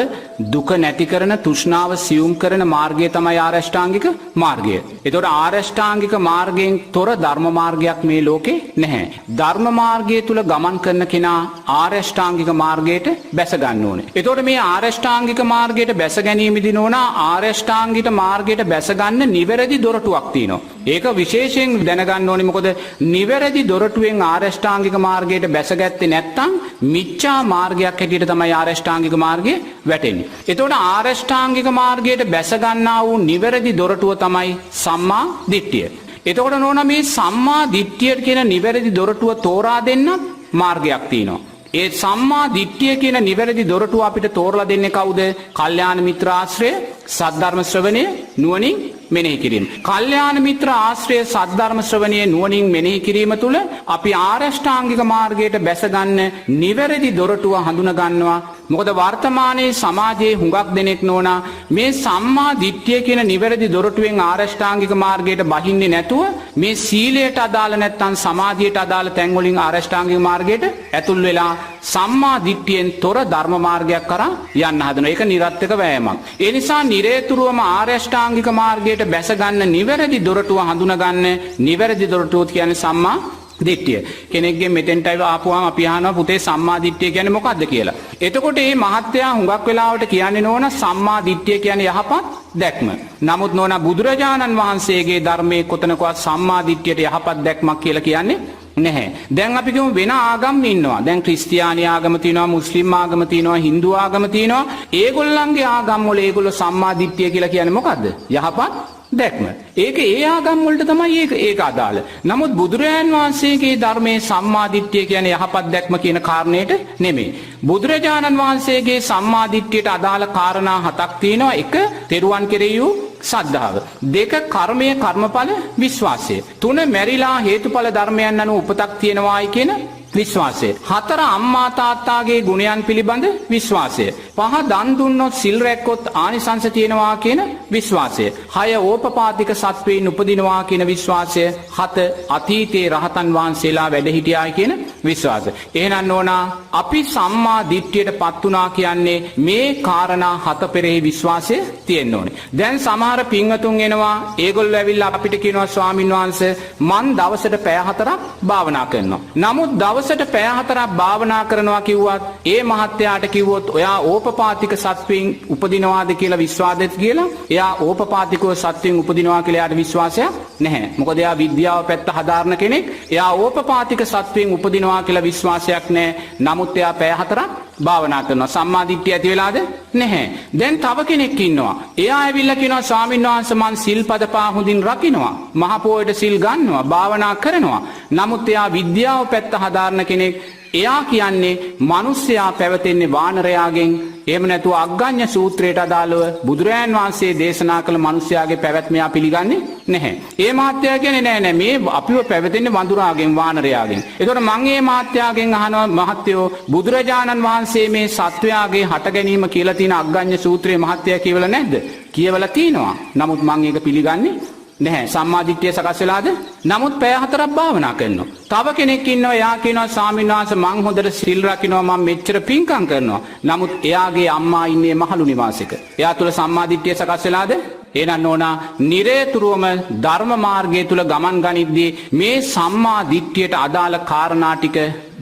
දුක නැති කරන තෘෂ්ණාව සියුම් කරන මාර්ගය තමයි ආර්ය අෂ්ටාංගික මාර්ගය. ඒතකොට ආර්ය අෂ්ටාංගික මාර්ගයෙන් තොර ධර්ම මාර්ගයක් මේ ලෝකේ නැහැ. ධර්ම මාර්ගය තුල ගමන් කරන කෙනා ආර්ය අෂ්ටාංගික මාර්ගයට බැස ගන්න ඕනේ. ඒතකොට මේ ආර්ය අෂ්ටාංගික මාර්ගයට බැස ගැනීමදී නෝනා ආර්ය අෂ්ටාංගික මාර්ගයට බැස ගන්න නිවැරදි දොරටුවක් තියෙනවා. ඒක විශේෂයෙන් දැනගන්න ඕනේ. මොකද නිවැරදි දොරටුවෙන් ආර්ය අෂ්ටාංගික මාර්ගයට බැසගත්තේ නැත්නම් මිච්ඡා මාර්ගයක් හැටියට තමයි ආර්ය අෂ්ටාංගික මාර්ගය වැටෙන්නේ. එතකොට ආර්ය අෂ්ටාංගික මාර්ගයට බැස ගන්නා වූ නිවැරදි දොරටුව තමයි සම්මා දිට්ඨිය. එතකොට නෝනා මේ සම්මා දිට්ඨිය කියන නිවැරදි දොරටුව තෝරා දෙන්න මාර්ගයක් තියෙනවා. ඒ සම්මා දිට්ඨිය කියන නිවැරදි දොරටුව අපිට තෝරලා දෙන්නේ කවුද? කල්යාණ මිත්‍ර ආශ්‍රය, සද්ධර්ම ශ්‍රවණය, නුවණින් මෙනෙහි කිරීම. කල්යාණ මිත්‍ර ආශ්‍රය සද්ධර්ම ශ්‍රවණය නුවණින් මෙනෙහි කිරීම තුළ අපි ආර්ය අෂ්ටාංගික මාර්ගයට බැස ගන්න නිවැරදි දොරටුව හඳුනා ගන්නවා. මොකද වර්තමානයේ සමාජයේ හුඟක් දෙනෙක් නෝනා මේ සම්මා දිට්ඨිය කියන නිවැරදි දොරටුවෙන් ආර්ය අෂ්ටාංගික මාර්ගයට බහින්නේ නැතුව මේ සීලයට අදාළ නැත්නම් සමාධියට අදාළ තැන් වලින් ආර්ය අෂ්ටාංගික මාර්ගයට ඇතුල් වෙලා සම්මා දිට්ඨියෙන් තොර ධර්ම මාර්ගයක් කරා යන්න හදනවා. ඒක නිර්ර්ථක වෑයමක්. ඒ නිසා නිරේතුරුවම ආර්ය අෂ්ටාංගික මාර්ගයට බැස ගන්න නිවැරදි දොරටුව හඳුනා ගන්න නිවැරදි දොරටුව කියන්නේ සම්මා දිට්ඨිය. කෙනෙක්ගේ මෙතෙන්ට ආපුවාම අපි අහනවා පුතේ සම්මා දිට්ඨිය කියන්නේ මොකක්ද කියලා. එතකොට මේ මහත්තයා හුඟක් වෙලාවට කියන්නේ නෝන සම්මා දිට්ඨිය කියන්නේ යහපත් දැක්ම. නමුත් නෝන බුදුරජාණන් වහන්සේගේ ධර්මයේ කොතනකවත් සම්මා දිට්ඨියට යහපත් දැක්මක් කියලා කියන්නේ නැහැ. දැන් අපි කියමු වෙන ආගම් ඉන්නවා. දැන් ක්‍රිස්තියානි ආගම තියෙනවා, මුස්ලිම් ආගම තියෙනවා, හින්දු ආගම තියෙනවා. ඒගොල්ලන්ගේ ආගම් වල ඒගොල්ලෝ සම්මා දිට්ඨිය කියලා කියන්නේ මොකද්ද? යහපත් දැක්ම. ඒක ඒ ආගම් වලට තමයි ඒක අදාළ. නමුත් බුදුරජාන් වහන්සේගේ ධර්මයේ සම්මාදිට්ඨිය කියන්නේ යහපත් දැක්ම කියන කාරණේට නෙමෙයි. බුදුරජාණන් වහන්සේගේ සම්මාදිට්ඨියට අදාළ කාරණා 7ක් තියෙනවා. 1. තෙරුවන් කෙරෙහි වූ සද්ධාව. 2. කර්මය කර්මඵල විශ්වාසය. 3. මැරිලා හේතුඵල ධර්මයන් අනුව උපතක් තියෙනවායි කියන විශ්වාසය. 4. අම්මා තාත්තාගේ ගුණයන් පිළිබඳ විශ්වාසය. 5. දන් දුන්නොත් සිල් රැක්කොත් ආනිසංස තියෙනවා කියන විශ්වාසය. 6. ඕපපාතික සත්වයින් උපදිනවා කියන විශ්වාසය. 7. අතීතයේ රහතන් වහන්සේලා වැඩ හිටියායි කියන විශ්වාසය. එහෙනම් නෝනා අපි සම්මා දිට්ඨියටපත් වුණා කියන්නේ මේ කාරණා 7 පෙරෙහි විශ්වාසය තියෙන්න ඕනේ. දැන් සමහර පින්වතුන් එනවා ඒගොල්ලෝ ඇවිල්ලා අපිට කියනවා ස්වාමින් වහන්සේ මං දවසට පැය 4ක් භාවනා කරනවා. නමුත් දවසට පැය 4ක් භාවනා කරනවා කිව්වත් ඒ මහත්තයාට කිව්වොත් ඔයා ඕපපාතික සත්වයින් උපදිනවාද කියලා විශ්වාසද කියලා එයා ඕපපාතිකව සත්වයින් උපදිනවා කියලා එයාට විශ්වාසයක් නැහැ. මොකද එයා විද්‍යාව පැත්ත හදාරන කෙනෙක්. එයා ඕපපාතික සත්වයින් උපදිනවා කියලා විශ්වාසයක් නැහැ. නමුත් එයා පැය 4ක් භාවනා කරනවා. සම්මාදිට්ඨිය ඇති වෙලාද? නැහැ. දැන් තව කෙනෙක් ඉන්නවා. එයා ඇවිල්ලා කියනවා ස්වාමීන් වහන්සේ මං සිල්පද පහ හොඳින් රකින්නවා. මහ පොයට සිල් ගන්නවා. භාවනා කරනවා. නමුත් එයා විද්‍යාව පැත්ත හදාරන කෙනෙක්. එයා කියන්නේ මිනිස්සයා පැවතෙන්නේ වානරයාගෙන්. එහෙම නැතුව අග්ගඤ්ඤ සූත්‍රයට අදාළව බුදුරජාන් වහන්සේ දේශනා කළ මිනිස්යාගේ පැවැත්ම යා පිළිගන්නේ නැහැ. ඒ මහත්තයා කියන්නේ නෑ මේ අපිව පැවතෙන්නේ වඳුරාගෙන් වානරයාගෙන්. ඒතකොට මම මේ මහත්තයාගෙන් අහනවා මහත්තයෝ බුදුරජාණන් වහන්සේ මේ සත්වයාගේ හට ගැනීම කියලා තියෙන අග්ගඤ්ඤ සූත්‍රයේ මහත්තයා කියවලා නැද්ද? කියවලා තිනවා. නමුත් මම ඒක පිළිගන්නේ නැහැ. සම්මාදිට්ඨිය සකස් වෙලාද? නමුත් පැය 4ක් භාවනා කරනවා. තව කෙනෙක් ඉන්නවා එයා කියනවා ස්වාමීන් වහන්සේ මං හොඳට සිල් රකින්නවා මම මෙච්චර පින්කම් කරනවා. නමුත් එයාගේ අම්මා ඉන්නේ මහලු නිවාසෙක. එයා තුල සම්මාදිට්ඨිය සකස් වෙලාද? එහෙනම් නෝනා නිරේතුරුවම ධර්ම මාර්ගය තුල ගමන් ගනිද්දී මේ සම්මා දිට්ඨියට අදාළ කාරණා ටික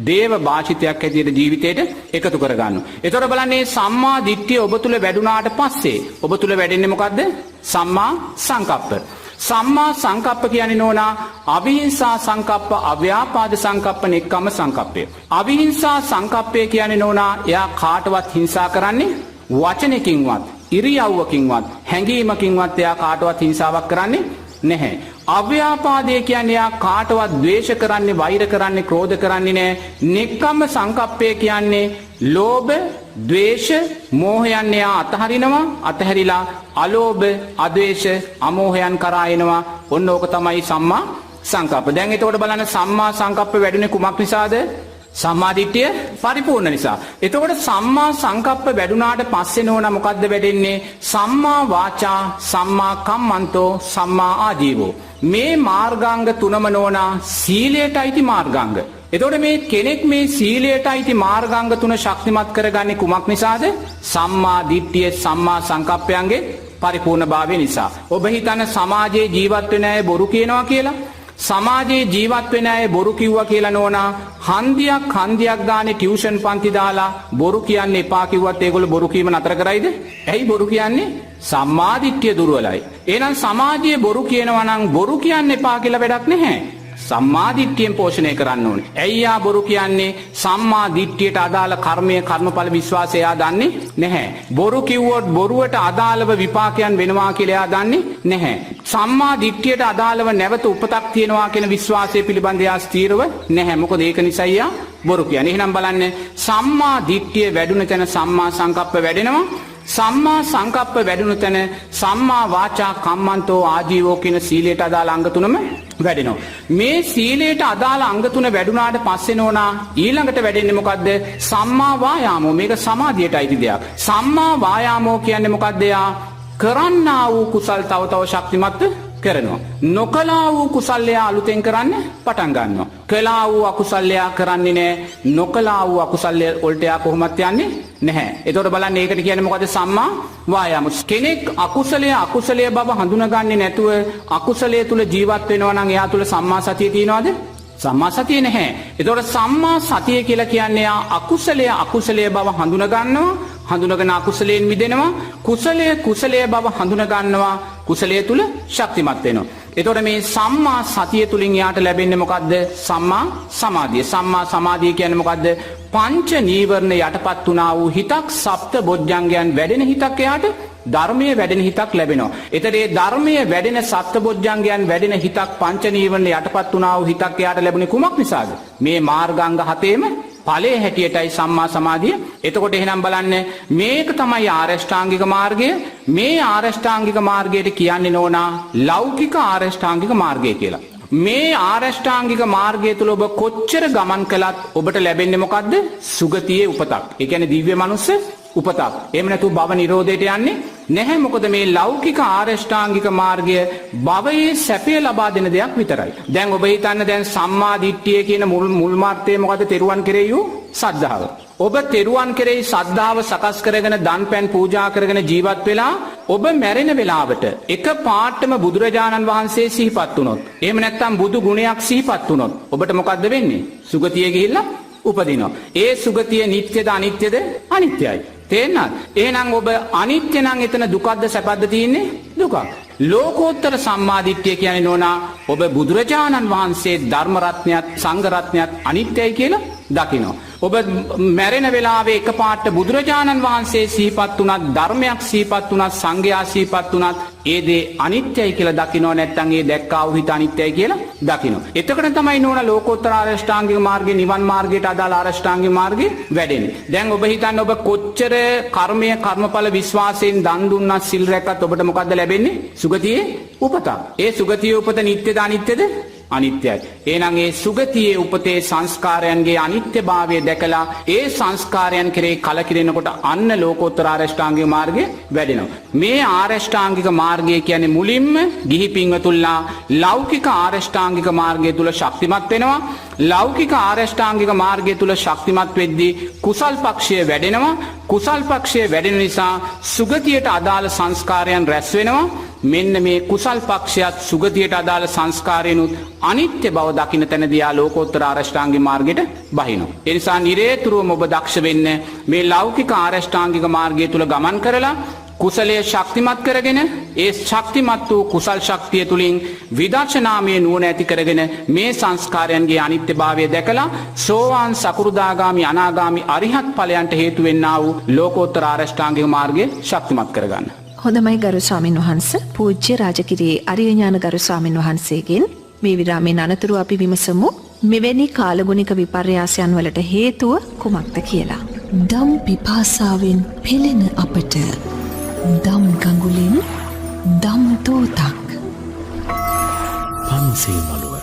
දේව භාෂිතයක් ඇටියට ජීවිතේට එකතු කරගන්න. ඒතකොට බලන්නේ සම්මා දිට්ඨිය ඔබ තුල වැඩුණාට පස්සේ ඔබ තුල වැඩෙන්නේ මොකද්ද? සම්මා සංකප්ප. සම්මා සංකප්ප කියන්නේ නෝනා අවිහිංසා සංකප්ප, අව්‍යාපාද සංකප්ප, නෙක්ඛම්ම සංකප්පය. අවිහිංසා සංකප්පය කියන්නේ නෝනා එයා කාටවත් හිංසා කරන්නේ වචනකින්වත්, ඉරියව්වකින්වත්, හැඟීමකින්වත් එයා කාටවත් හිංසාවක් කරන්නේ නැහැ. අව්‍යාපාදය කියන්නේ එයා කාටවත් ද්වේෂ කරන්නේ, වෛර කරන්නේ, ක්‍රෝධ කරන්නේ නැහැ. නෙක්ඛම්ම සංකප්පය කියන්නේ ලෝභ, ද්වේෂ, මෝහයන් එයා අතහරිනවා. අතහැරිලා අලෝභ, අද්වේෂ, අමෝහයන් කරා එනවා. ඔන්න ඕක තමයි සම්මා සංකප්ප. දැන් එතකොට බලන්න සම්මා සංකප්ප වැඩුණේ කුමක් නිසාද? සම්මාදිට්ඨිය පරිපූර්ණ නිසා. එතකොට සම්මා සංකප්ප වැඩුණාට පස්සේ නෝනා මොකද්ද වැඩෙන්නේ? සම්මා වාචා, සම්මා කම්මන්තෝ, සම්මා ආජීවෝ. මේ මාර්ගාංග තුනම නෝනා සීලයට අයිති මාර්ගාංග. එතකොට මේ කෙනෙක් මේ සීලයට අයිති මාර්ගාංග තුන ශක්තිමත් කරගන්නේ කුමක් නිසාද? සම්මා දිට්ඨිය, සම්මා සංකප්පයන්ගේ පරිපූර්ණභාවය නිසා. ඔබ හිතන සමාජයේ ජීවත් වෙන අය බොරු කියනවා කියලා? සමාජයේ ජීවත් වෙන අය බොරු කිව්වා කියලා නෝනා හන්දියක් ගානේ ටියුෂන් පන්ති දාලා බොරු කියන්න එපා කිව්වත් ඒගොල්ලෝ බොරු කීම නතර කරයිද? ඇයි බොරු කියන්නේ? සම්මාදිට්ඨිය දුර්වලයි. එහෙනම් සමාජයේ බොරු කියනවා නම් බොරු කියන්න එපා කියලා වැඩක් නැහැ. සම්මාදිට්ඨියෙන් පෝෂණය කරන්න ඕනේ. ඇයි යා බොරු කියන්නේ? සම්මාදිට්ඨියට අදාළ කර්මය, කර්මඵල විශ්වාසය යා දන්නේ නැහැ. බොරු කිව්වොත් බොරුවට අදාළව විපාකයන් වෙනවා කියලා යා දන්නේ නැහැ. සම්මාදිට්ඨියට අදාළව නැවත උපතක් තියෙනවා කියන විශ්වාසය පිළිබඳ යා ස්ථීරව නැහැ. මොකද ඒක නිසා යා බොරු කියන්නේ. එහෙනම් බලන්න සම්මාදිට්ඨිය වැඩුණ තැන සම්මා සංකප්ප වැඩෙනවා. සම්මා සංකප්ප වැඩුණු තැන සම්මා වාචා, කම්මන්තෝ, ආජීවෝ කියන සීලයට අදාළ අංග තුනම වැඩෙනවා. මේ සීලයට අදාළ අංග තුන වැඩුණාට පස්සේ නෝනා ඊළඟට වැඩෙන්නේ මොකද්ද? සම්මා වායාමෝ. මේක සමාධියට අයිති දෙයක්. සම්මා වායාමෝ කියන්නේ මොකද්ද? යා කරන්නා වූ කුසල් තව තව ශක්තිමත් කරනවා. නොකලා වූ කුසල්ය අලුතෙන් කරන්න පටන් ගන්නවා. කළා වූ අකුසල්ය කරන්නේ නැහැ. නොකලා වූ අකුසල්ය වලට යා කොහොමත් යන්නේ නැහැ. එතකොට බලන්න ඒකට කියන්නේ මොකද? සම්මා වායාම. කෙනෙක් අකුසලයේ බව හඳුනගන්නේ නැතුව අකුසලයේ තුල ජීවත් වෙනවා නම් එයා තුල සම්මා සතිය තියනවද? සම්මා සතිය නැහැ. එතකොට සම්මා සතිය කියලා කියන්නේ අකුසලයේ බව හඳුන ගන්නවා. හඳුනගෙන අකුසලයෙන් මිදෙනවා. කුසලයේ බව හඳුන ගන්නවා. කුසලයේ තුල ශක්තිමත් වෙනවා. එතකොට මේ සම්මා සතිය තුලින් යාට ලැබෙන්නේ මොකද්ද? සම්මා සමාධිය. සම්මා සමාධිය කියන්නේ මොකද්ද? පංච නීවරණ යටපත් වුණා වූ හිතක්, සප්ත බොජ්ජංගයන් වැඩෙන හිතක් එයාට ධර්මයේ වැඩෙන හිතක් ලැබෙනවා. ඒතර ඒ ධර්මයේ වැඩෙන සත්බොජ්ජංගයන් වැඩෙන හිතක් පංච නීවරණ යටපත් වුණා වූ හිතක් එයාට ලැබුණේ කුමක් නිසාද? මේ මාර්ගාංග හතේම ඵලයේ හැටියටයි සම්මා සමාධිය. එතකොට එහෙනම් බලන්න මේක තමයි ආරෂ්ඨාංගික මාර්ගය. මේ ආරෂ්ඨාංගික මාර්ගයට කියන්නේ නෝනා ලෞකික ආරෂ්ඨාංගික මාර්ගය කියලා. මේ ආරෂ්ඨාංගික මාර්ගය තුල ඔබ කොච්චර ගමන් කළත් ඔබට ලැබෙන්නේ මොකද්ද? සුගතියේ උපතක්. ඒ කියන්නේ දිව්‍ය මනුස්ස උපතක්. එහෙම නැතු භව නිරෝධයට යන්නේ නැහැ. මොකද මේ ලෞකික ආරෂ්ඨාංගික මාර්ගය භවයේ සැපය ලබා දෙන දෙයක් විතරයි. දැන් ඔබ හිතන්න දැන් සම්මා දිට්ඨිය කියන මුල් මාර්ගය මොකද? තෙරුවන් කෙරෙහි වූ සද්ධාව. ඔබ තෙරුවන් කෙරෙහි සද්ධාව සකස් කරගෙන දන් පැන් පූජා කරගෙන ජීවත් වෙලා ඔබ මැරෙන වෙලාවට එක පාටම බුදුරජාණන් වහන්සේ සිහිපත් වුණොත්, එහෙම නැත්නම් බුදු ගුණයක් සිහිපත් වුණොත් ඔබට මොකද්ද වෙන්නේ? සුගතිය ගිහිල්ලා උපදිනවා. ඒ සුගතිය නිට්ටයද අනිත්‍යද? අනිත්‍යයි. තේරෙනවද? එහෙනම් ඔබ අනිත්‍ය නම් එතන දුකක්ද සැපද තියෙන්නේ? දුකක්. ලෝකෝත්තර සම්මාදිට්ඨිය කියන්නේ නෝනා ඔබ බුදුරජාණන් වහන්සේ ධර්ම රත්නයත් සංඝ රත්නයත් අනිත්‍යයි කියලා දකිනවා. ඔබ මැරෙන වෙලාවේ එකපාරට බුදුරජාණන් වහන්සේ සිහිපත් වුණත්, ධර්මයක් සිහිපත් වුණත්, සංඝයා සිහිපත් වුණත් ඒ දේ අනිත්‍යයි කියලා දකින්නව. නැත්නම් ඒ දැක්කා වූ හිත අනිත්‍යයි කියලා දකින්න. එතකොට තමයි නෝනා ලෝකෝත්තර ආරෂ්ඨාංගික මාර්ගේ නිවන් මාර්ගයට අදාළ ආරෂ්ඨාංගික මාර්ගේ වැඩෙන්නේ. දැන් ඔබ හිතන්න ඔබ කොච්චර කර්මය කර්මඵල විශ්වාසයෙන් දන් දුන්නත් සිල් රැක්කත් ඔබට මොකද්ද ලැබෙන්නේ? සුගතියේ උපත. ඒ සුගතියේ උපත නිට්ටයද අනිත්‍යද? අනිත්‍යයි. එහෙනම් ඒ සුගතියේ උපතේ සංස්කාරයන්ගේ අනිත්‍යභාවය දැකලා ඒ සංස්කාරයන් කෙරෙහි කලකිරෙනකොට අන්න ලෝකෝත්තර ආරෂ්ඨාංගික මාර්ගය වැඩෙනවා. මේ ආරෂ්ඨාංගික මාර්ගය කියන්නේ මුලින්ම ගිහි පින්වතුන්ලා ලෞකික ආරෂ්ඨාංගික මාර්ගය තුල ශක්තිමත් වෙනවා. ලෞකික ආරෂ්ඨාංගික මාර්ගය තුල ශක්තිමත් වෙද්දී කුසල් පක්ෂය වැඩෙනවා. කුසල් පක්ෂය වැඩෙන නිසා සුගතියට අදාළ සංස්කාරයන් රැස් වෙනවා. මෙන්න මේ කුසල් පක්ෂයත් සුගතියට අදාළ සංස්කාරයනුත් අනිත්‍ය බව දකින්න තැනදී ආ ලෝකෝත්තර ආරෂ්ඨාංගික මාර්ගයට බහිනවා. ඒ නිසා නිරේතුරුවම ඔබ දක්ෂ වෙන්න මේ ලෞකික ආරෂ්ඨාංගික මාර්ගය තුල ගමන් කරලා කුසලයේ ශක්තිමත් කරගෙන ඒ ශක්තිමත් වූ කුසල් ශක්තිය තුලින් විදර්ශනාමය නුවණ ඇති කරගෙන මේ සංස්කාරයන්ගේ අනිත්‍යභාවය දැකලා සෝවාන් සකෘදාගාමි අනාගාමි අරිහත් ඵලයන්ට හේතු වෙන්නා වූ ලෝකෝත්තර ආරෂ්ඨාංගික මාර්ගය ශක්තිමත් කරගන්න. හොඳමයි ගරු ස්වාමින් වහන්ස. පූජ්‍ය රාජගිරියේ අරිය ඥාන ගරු ස්වාමින් වහන්සේගෙන් මේ විරාමයෙන් අනතුරු අපි විමසමු මෙවැනි කාලගුණික විපර්යාසයන් වලට හේතුව කුමක්ද කියලා. දම් පිපාසාවෙන් පෙළෙන අපට දම් ගඟුලින් දම් තෝතක්. පන්සිල් මළුව.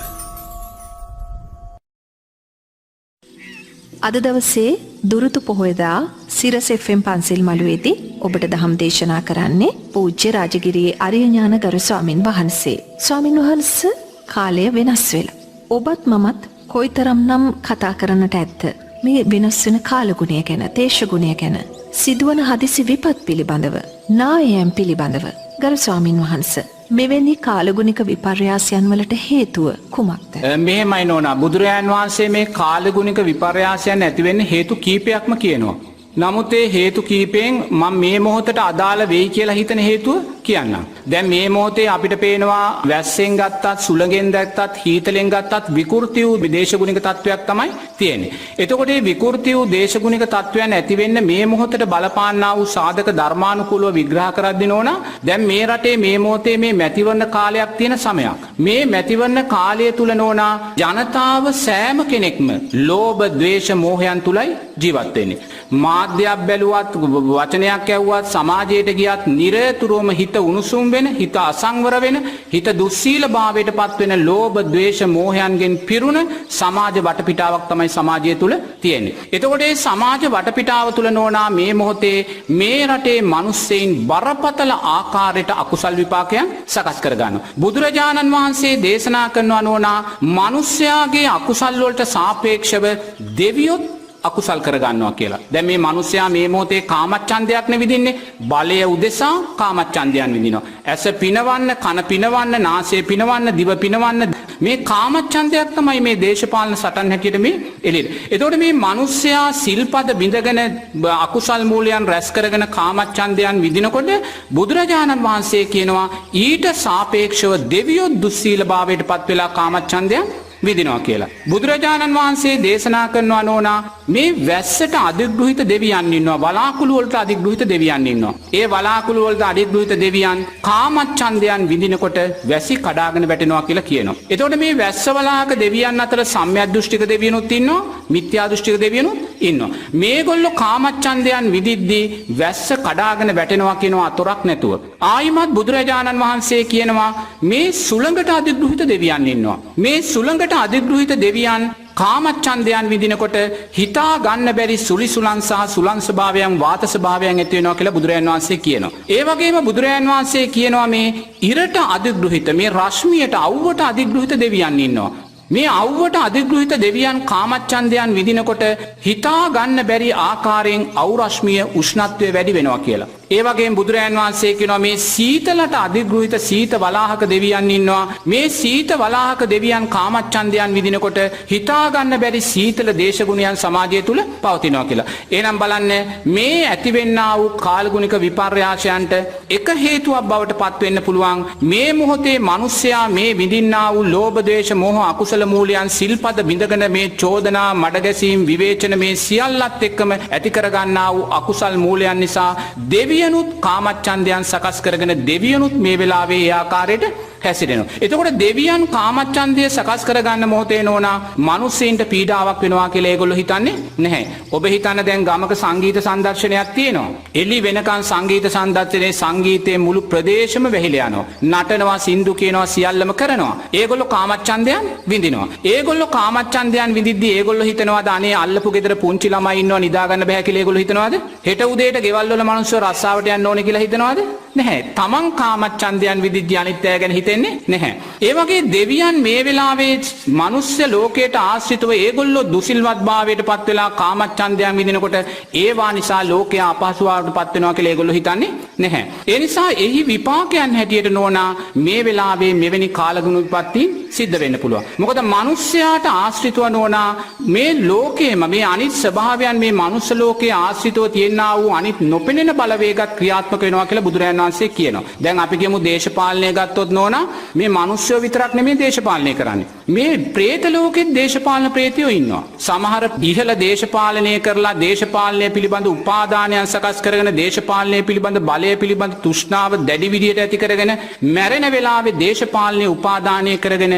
අද දවසේ දුරුතු පොහොයදා සිරස FM පන්සිල් මළුවේදී ඔබට දහම් දේශනා කරන්නේ පූජ්‍ය රාජගිරියේ අරිය ඥාන ගරු ස්වාමින් වහන්සේ. ස්වාමින් වහන්සේ කාලය වෙනස් වෙලා. ඔබත් මමත් කොයිතරම්නම් කතා කරන්නට ඇත්ද මේ වෙනස් වෙන කාලගුණය ගැන, දේශගුණය ගැන, සිදුවන හදිසි විපත් පිළිබඳව, නායයන් පිළිබඳව. ගරු ස්වාමින් වහන්සේ මෙවැනි කාලගුණික විපර්යාසයන් වලට හේතුව කුමක්ද? මෙහෙමයි නෝනා, බුදුරජාන් වහන්සේ මේ කාලගුණික විපර්යාසයන් ඇති වෙන්න හේතු කීපයක්ම කියනවා. නමුත් ඒ හේතු කීපයෙන් මම මේ මොහොතට අදාළ වෙයි කියලා හිතන හේතුව කියන්නම්. දැන් මේ මොහොතේ අපිට පේනවා වැස්සෙන් ගත්තත්, සුළඟෙන් දැක්කත්, හීතලෙන් ගත්තත් විකෘති වූ දේශගුණික තත්වයක් තමයි තියෙන්නේ. එතකොට මේ විකෘති වූ දේශගුණික තත්වයන් ඇති වෙන්න මේ මොහොතට බලපාන්නා වූ සාධක ධර්මානුකූලව විග්‍රහ කරද්දී නෝනා, දැන් මේ රටේ මේ මොහොතේ මේ මැතිවරණ කාලයක් තියෙන සමයක්. මේ මැතිවරණ කාලය තුල නෝනා ජනතාව සෑම කෙනෙක්ම ලෝභ, ද්වේෂ, මෝහයන් තුලයි ජීවත් වෙන්නේ. මාධ්‍යයක් බැලුවත්, වචනයක් ඇහුවත්, සමාජයට ගියත් නිරතුරුවම හිත උණුසුම් වෙන, හිත අසංවර වෙන, හිත දුස්සීල භාවයට පත් වෙන ලෝභ, ද්වේෂ, මෝහයන්ගෙන් පිරුණ සමාජ වටපිටාවක් තමයි සමාජය තුල තියෙන්නේ. එතකොට මේ සමාජ වටපිටාව තුල නෝනා මේ මොහොතේ මේ රටේ මිනිස්සෙයින් බරපතල ආකාරයට අකුසල් විපාකයන් සකස් කර ගන්නවා. බුදුරජාණන් වහන්සේ දේශනා කරනවා නෝනා, මිනිස්යාගේ අකුසල් වලට සාපේක්ෂව දෙවියොත් අකුසල් කරගන්නවා කියලා. දැන් මේ මිනිස්සයා මේ මොහොතේ කාමච්ඡන්දයක් නෙ විඳින්නේ, බලය උදෙසා කාමච්ඡන්දයන් විඳිනවා. ඇස පිනවන්න, කන පිනවන්න, නාසය පිනවන්න, දිව පිනවන්න, මේ කාමච්ඡන්දයක් තමයි මේ දේශපාලන සටන් හැටියට මේ එළියට. එතකොට මේ මිනිස්සයා සිල්පද බිඳගෙන අකුසල් මූලයන් රැස් කරගෙන කාමච්ඡන්දයන් විඳිනකොට බුදුරජාණන් වහන්සේ කියනවා ඊට සාපේක්ෂව දෙවියෝ දුස්සීල භාවයට පත් වෙලා කාමච්ඡන්දයන් විදිනවා කියලා. බුදුරජාණන් වහන්සේ දේශනා කරනවා නෝනා මේ වැස්සට අධිග්‍රහිත දෙවියන් ඉන්නවා. වලාකුළු වලට අධිග්‍රහිත දෙවියන් ඉන්නවා. ඒ වලාකුළු වලට අධිග්‍රහිත දෙවියන් කාමච්ඡන්දයන් විඳිනකොට වැසි කඩාගෙන වැටෙනවා කියලා කියනවා. එතකොට මේ වැස්ස වලාහක දෙවියන් අතර සම්‍යක් දෘෂ්ටික දෙවියනුත් ඉන්නවා, මිත්‍යා දෘෂ්ටික දෙවියනුත් ඉන්නවා. මේගොල්ලෝ කාමච්ඡන්දයන් විදිද්දී වැස්ස කඩාගෙන වැටෙනවා කියනවා අතොරක් නැතුව. ආයිමත් බුදුරජාණන් වහන්සේ කියනවා මේ සුළඟට අධිග්‍රහිත දෙවියන් ඉන්නවා. මේ සුළඟට අධිග්‍රහිත දෙවියන් කාමච්ඡන්දයන් විඳිනකොට හිතා ගන්න බැරි සුලිසුලන් සහ සුලං ස්වභාවයන් වාත ස්වභාවයන් ඇති වෙනවා කියලා බුදුරජාණන් වහන්සේ කියනවා. ඒ වගේම බුදුරජාණන් වහන්සේ කියනවා මේ ඉරට අධිග්‍රහිත මේ රශ්මියට අවුවට අධිග්‍රහිත දෙවියන් ඉන්නවා. මේ අවුවට අධිග්‍රහිත දෙවියන් කාමච්ඡන්දයන් විඳිනකොට හිතා ගන්න බැරි ආකාරයෙන් අවුරශ්මිය උෂ්ණත්වය වැඩි වෙනවා කියලා. ඒ වගේම බුදුරජාණන් වහන්සේ කියනවා මේ සීතලට අධිග්‍රහිත සීත වලාහක දෙවියන් ඉන්නවා. මේ සීත වලාහක දෙවියන් කාමච්ඡන්දයන් විඳිනකොට හිතා ගන්න බැරි සීතල දේශගුණයන් සමාජය තුල පවතිනවා කියලා. එහෙනම් බලන්න මේ ඇතිවෙන්නා වූ කාලගුණික විපර්යාසයන්ට එක හේතුවක් බවට පත් වෙන්න පුළුවන්. මේ මොහොතේ මිනිස්සයා මේ විඳින්නා වූ ලෝභ ද්වේෂ මෝහ අකුසල මූලයන් සිල්පද බිඳගෙන මේ චෝදනා මඩගැසීම් විවේචන මේ සියල්ලත් එක්කම ඇති කරගන්නා වූ අකුසල් මූලයන් නිසා දෙවියනුත් කාමච්ඡන්දයන් සකස් කරගෙන දෙවියනුත් මේ වෙලාවේ ඒ ආකාරයට හැසිරෙනවා. එතකොට දෙවියන් කාමච්ඡන්දය සකස් කරගන්න මොහොතේ නෝනා මිනිස්සෙන්ට පීඩාවක් වෙනවා කියලා ඒගොල්ලෝ හිතන්නේ නැහැ. ඔබ හිතන්න දැන් ගමක සංගීත සංදර්ශනයක් තියෙනවා. එළි වෙනකන් සංගීත සංදර්ශනයේ සංගීතයේ මුළු ප්‍රදේශම වැහිලා යනවා. නටනවා, සින්දු කියනවා, සියල්ලම කරනවා. ඒගොල්ලෝ කාමච්ඡන්දයන් විඳිනවා. ඒගොල්ලෝ කාමච්ඡන්දයන් විඳිද්දී ඒගොල්ලෝ හිතනවාද අනේ අල්ලපු ගෙදර පුංචි ළමයි ඉන්නවා නිදා ගන්න බෑ කියලා ඒගොල්ලෝ හිතනවාද? හෙට උදේට ගෙවල් වල මිනිස්සු රස්සාවට යන්න ඕනේ කියලා හිතනවාද? නැහැ. තමන් කාමච්ඡන්දයන් විඳිද්දී අනිත් අය ගැන හිතෙන්නේ නැහැ. ඒ වගේ දෙවියන් මේ වෙලාවේ මනුස්ස ලෝකයට ආශ්‍රිතව ඒගොල්ලෝ දුසිල්වත් භාවයට පත් වෙලා කාමච්ඡන්දයන් විඳිනකොට ඒවා නිසා ලෝකයා අපහසුතාවට පත් වෙනවා කියලා ඒගොල්ලෝ හිතන්නේ නැහැ. ඒ නිසා එහි විපාකයන් හැටියට නෝනා මේ වෙලාවේ මෙවැනි කාලගුණ විපත්ති සිද්ධ වෙන්න පුළුවන්. මොකද මනුස්සයාට ආශ්‍රිතව නෝනා මේ ලෝකයේම මේ අනිත් ස්වභාවයන් මේ මනුස්ස ලෝකයේ ආශ්‍රිතව තියෙනා වූ අනිත් නොපෙනෙන බලවේගත් ක්‍රියාත්මක වෙනවා කියලා බුදුරජාණන් වහන්සේ කියනවා. දැන් අපි කියමු දේශපාලනය ගත්තොත් නෝනා මේ මනුස්සයෝ විතරක් නෙමෙයි දේශපාලනය කරන්නේ. මේ പ്രേත ලෝකෙත් දේශපාලන പ്രേතයෝ ඉන්නවා. සමහර ඉහළ දේශපාලනය කරලා දේශපාලනය පිළිබඳ උපාදානයන් සකස් කරගෙන දේශපාලනය පිළිබඳ බලය පිළිබඳ තෘෂ්ණාව දැඩි විදියට ඇති කරගෙන මැරෙන වෙලාවේ දේශපාලනය උපාදානය කරගෙන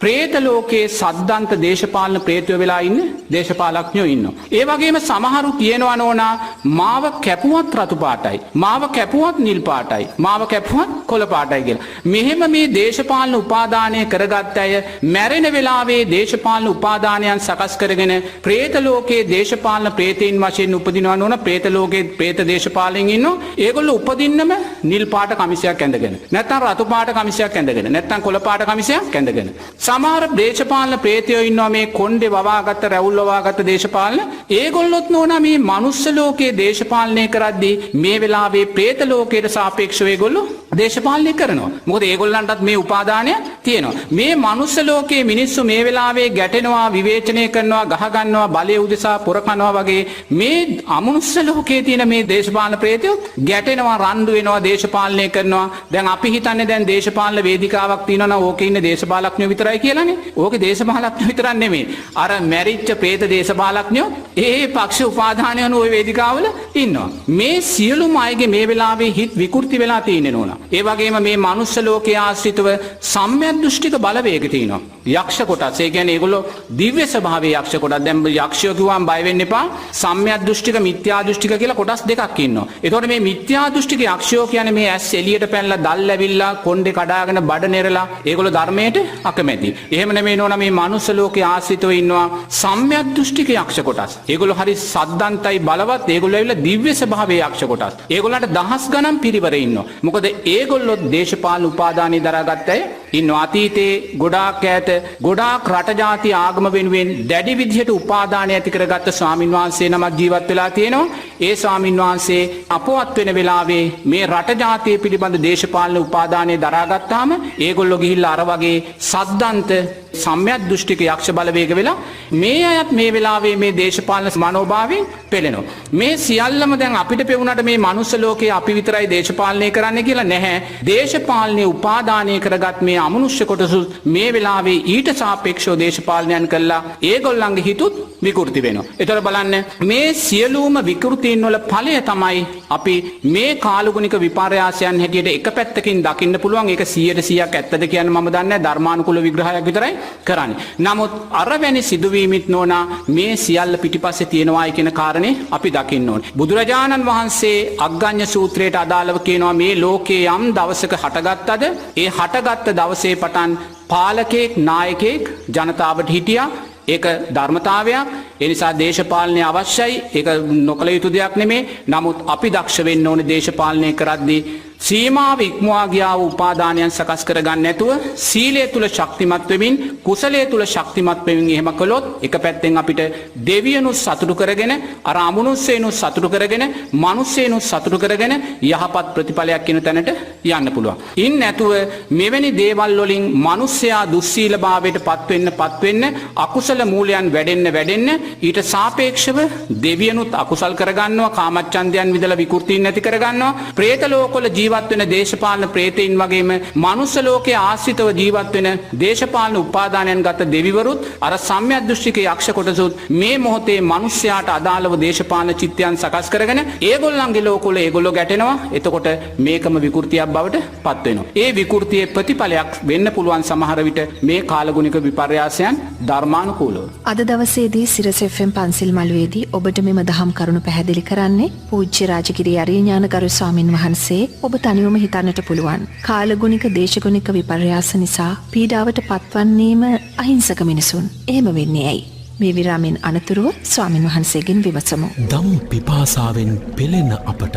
പ്രേත ලෝකයේ සද්දන්ත දේශපාලන പ്രേතයෝ වෙලා ඉන්න දේශපාලඥයෝ ඉන්නවා. ඒ වගේම සමහරු කියනවා නෝනා මාව කැපුවත් රතු පාටයි, මාව කැපුවත් නිල් පාටයි, මාව කැපුවත් කොළ පාටයි කියලා. මෙහෙම මේ දේශපාලන උපාදානය කරගත් අය මැරෙන වෙලාවේ දේශපාලන උපාදානයන් සකස් කරගෙන പ്രേත ලෝකයේ දේශපාලන പ്രേතයින් වශයෙන් උපදිනවා නෝනා. പ്രേත ලෝකයේ പ്രേත දේශපාලෙන් ඉන්නෝ. ඒගොල්ලෝ උපදින්නම නිල් පාට කමිසයක් ඇඳගෙන, නැත්නම් රතු පාට කමිසයක් ඇඳගෙන, නැත්නම් කොළ පාට කමිසයක් ඇඳගෙන. සමහර දේශපාලන ප්‍රේතයෝ ඉන්නවා මේ කොණ්ඩේ වවාගත්ත රැවුල් වවාගත්ත දේශපාලන. ඒගොල්ලොත් නෝනා මේ මනුස්ස ලෝකයේ දේශපාලනය කරද්දී මේ වෙලාවේ പ്രേත ලෝකයට සාපේක්ෂව ඒගොල්ලෝ දේශපාලනය කරනවා. මොකද ඒගොල්ලන්ටත් මේ උපාදානය තියෙනවා. මේ මනුස්ස ලෝකයේ මිනිස්සු මේ වෙලාවේ ගැටෙනවා, විවේචනය කරනවා, ගහ ගන්නවා, බලය උදෙසා පොර කනවා වගේ මේ අමනුස්ස ලෝකයේ තියෙන මේ දේශපාලන ප්‍රේතයෝ ගැටෙනවා, රණ්ඩු වෙනවා, දේශපාලනය කරනවා. දැන් අපි හිතන්නේ දැන් දේශපාලන වේදිකාවක් තියෙනවා නම් ඕකේ ඉන්න දේශපාලඥයෝ විතරයි කියලානේ. ඕකේ දේශපාලඥයෝ විතරක් නෙමෙයි. අර මැරිච්ච പ്രേත දේශපාලඥයෝ ඒ පක්ෂ උපාදානය යන ওই වේදිකාවල ඉන්නවා. මේ සියලුම අයගේ මේ වෙලාවේ හිත විකෘති වෙලා තියෙන්නේ නෝනා. ඒ වගේම මේ මනුස්ස ලෝකයේ ආශ්‍රිතව සම්‍යක් දෘෂ්ටික බලවේග තියෙනවා. යක්ෂ කොටස්. ඒ කියන්නේ ඒගොල්ලෝ දිව්‍ය ස්වභාවයේ යක්ෂ කොටස්. දැන් යක්ෂයෝ කිව්වම බය වෙන්න එපා. සම්‍යක් දෘෂ්ටික මිත්‍යා දෘෂ්ටික කියලා කොටස් දෙකක් ඉන්නවා. ඒතකොට මේ මිත්‍යා දෘෂ්ටික යක්ෂයෝ කියන්නේ මේ ඇස් එළියට පැනලා දල් ඇවිල්ලා කොණ්ඩේ කඩාගෙන බඩ නෙරලා ඒගොල්ලෝ ධර්මයට අකමැති. එහෙම නෙමෙයි නෝනා මේ මනුස්ස ලෝකයේ ආශ්‍රිතව ඉන්නවා සම්‍යක් දෘෂ්ටික යක්ෂ කොටස්. ඒගොල්ලෝ හරි සද්දන්තයි බලවත්. ඒගොල්ලෝ ඇවිල්ලා දිව්‍ය ස්වභාවයේ යක්ෂ කොටස්. ඒගොල්ලන්ට දහස් ගණන් පිරිවර ඉන්නවා. මොකද ඒගොල්ලෝ දේශපාලන උපාදානය දරාගත්ත අය ඉන්නවා. අතීතේ ගොඩාක් ඈත ගොඩාක් රට ජාති ආගම වෙනුවෙන් දැඩි විදිහට උපාදානය ඇති කරගත්ත ස්වාමින් වහන්සේ නමක් ජීවත් වෙලා තියෙනවා. ඒ ස්වාමින් වහන්සේ අපවත් වෙන වෙලාවේ මේ රට ජාතිය පිළිබඳ දේශපාලන උපාදානය දරාගත්තාම ඒගොල්ලෝ ගිහිල්ලා අර වගේ සද්දන්ත සම්‍යක් දෘෂ්ටික යක්ෂ බලවේග වෙලා මේ අයත් මේ වෙලාවේ මේ දේශපාලන මනෝභාවයෙන් පෙළෙනවා. මේ සියල්ලම දැන් අපිට පෙවුනට මේ මනුස්ස ලෝකයේ අපි විතරයි දේශපාලනය කරන්න කියලා නැහැ. දේශපාලනය උපාදානය කරගත් මේ අමනුෂ්‍ය කොටස මේ වෙලාවේ ඊට සාපේක්ෂව දේශපාලනයන් කළා ඒගොල්ලන්ගේ හිතුත් විකෘති වෙනවා. ඒතර බලන්න මේ සියලුම විකෘතීන් වල ඵලය තමයි අපි මේ කාලගුණික විපර්යාසයන් හැටියට එක පැත්තකින් දකින්න පුළුවන්. ඒක 100%ක් ඇත්තද කියන්නේ මම දන්නේ නැහැ. ධර්මානුකූල විග්‍රහයක් විතරයි කරන්නේ. නමුත් අරවැනි සිදුවීමිත් නෝනා මේ සියල්ල පිටිපස්සේ තියෙනවායි කියන කාරණේ අපි දකින්න ඕනේ. බුදුරජාණන් වහන්සේ අග්ගඤ්ඤ සූත්‍රයට අදාළව කියනවා මේ ලෝකේ යම් දවසක හටගත්තද ඒ හටගත්ත දවසේ පටන් පාලකෙක් නායකයෙක් ජනතාවට හිටියා. ඒක ධර්මතාවයක්. ඒ නිසා දේශපාලනය අවශ්‍යයි. ඒක නොකළ යුතු දෙයක් නෙමේ. නමුත් අපි දක්ෂ වෙන්න ඕනේ දේශපාලනය කරද්දී සීමාව ඉක්මවා ගියා වූ උපාදානයන් සකස් කරගන්න නැතුව සීලය තුල ශක්තිමත් වෙමින් කුසලයේ තුල ශක්තිමත් වෙමින් එහෙම කළොත් එක පැත්තෙන් අපිට දෙවියනුත් සතුටු කරගෙන අර අමනුෂ්‍යයනුත් සතුටු කරගෙන මිනිස්සෙනුත් සතුටු කරගෙන යහපත් ප්‍රතිඵලයක් කියන තැනට යන්න පුළුවන්. ඉන් නැතුව මෙවැනි දේවල් වලින් මිනිස්සයා දුස්සීලභාවයට පත් වෙන්න අකුසල මූලයන් වැඩෙන්න ඊට සාපේක්ෂව දෙවියනුත් අකුසල් කරගන්නවා කාමච්ඡන්දයන් විදලා විකෘතීන් නැති කරගන්නවා പ്രേත ලෝකවල ජීවත් වෙන දේශපාලන ප්‍රේතයින් වගේම මනුස්ස ලෝකයේ ආශ්‍රිතව ජීවත් වෙන දේශපාලන උපාදානයන් ගත දෙවිවරුත් අර සම්‍යක් දෘෂ්ටික යක්ෂ කොටසුත් මේ මොහොතේ මිනිස්යාට අදාළව දේශපාලන චිත්තයන් සකස් කරගෙන ඒගොල්ලන්ගේ ලෝකවල ඒගොල්ලෝ ගැටෙනවා. එතකොට මේකම විකෘතියක් බවට පත් වෙනවා. ඒ විකෘතියේ ප්‍රතිඵලයක් වෙන්න පුළුවන් සමහර විට මේ කාලගුණික විපර්යාසයන් ධර්මානුකූලව. අද දවසේදී සිරස FM පන්සිල් මළුවේදී ඔබට මෙම දහම් කරුණු පැහැදිලි කරන්නේ පූජ්‍ය රාජගිරිය අරියඥානගරු ස්වාමින් වහන්සේ. ඔබ තනිවම හිතන්නට පුළුවන්. කාලගුණික දේශගුණික විපර්යාස නිසා පීඩාවට පත්වන්නේම අහිංසක මිනිසුන්. එහෙම වෙන්නේ ඇයි? මේ විරාමෙන් අනතුරුව ස්වාමින් වහන්සේගෙන් විමසමු. දම් පිපාසාවෙන් පෙළෙන අපට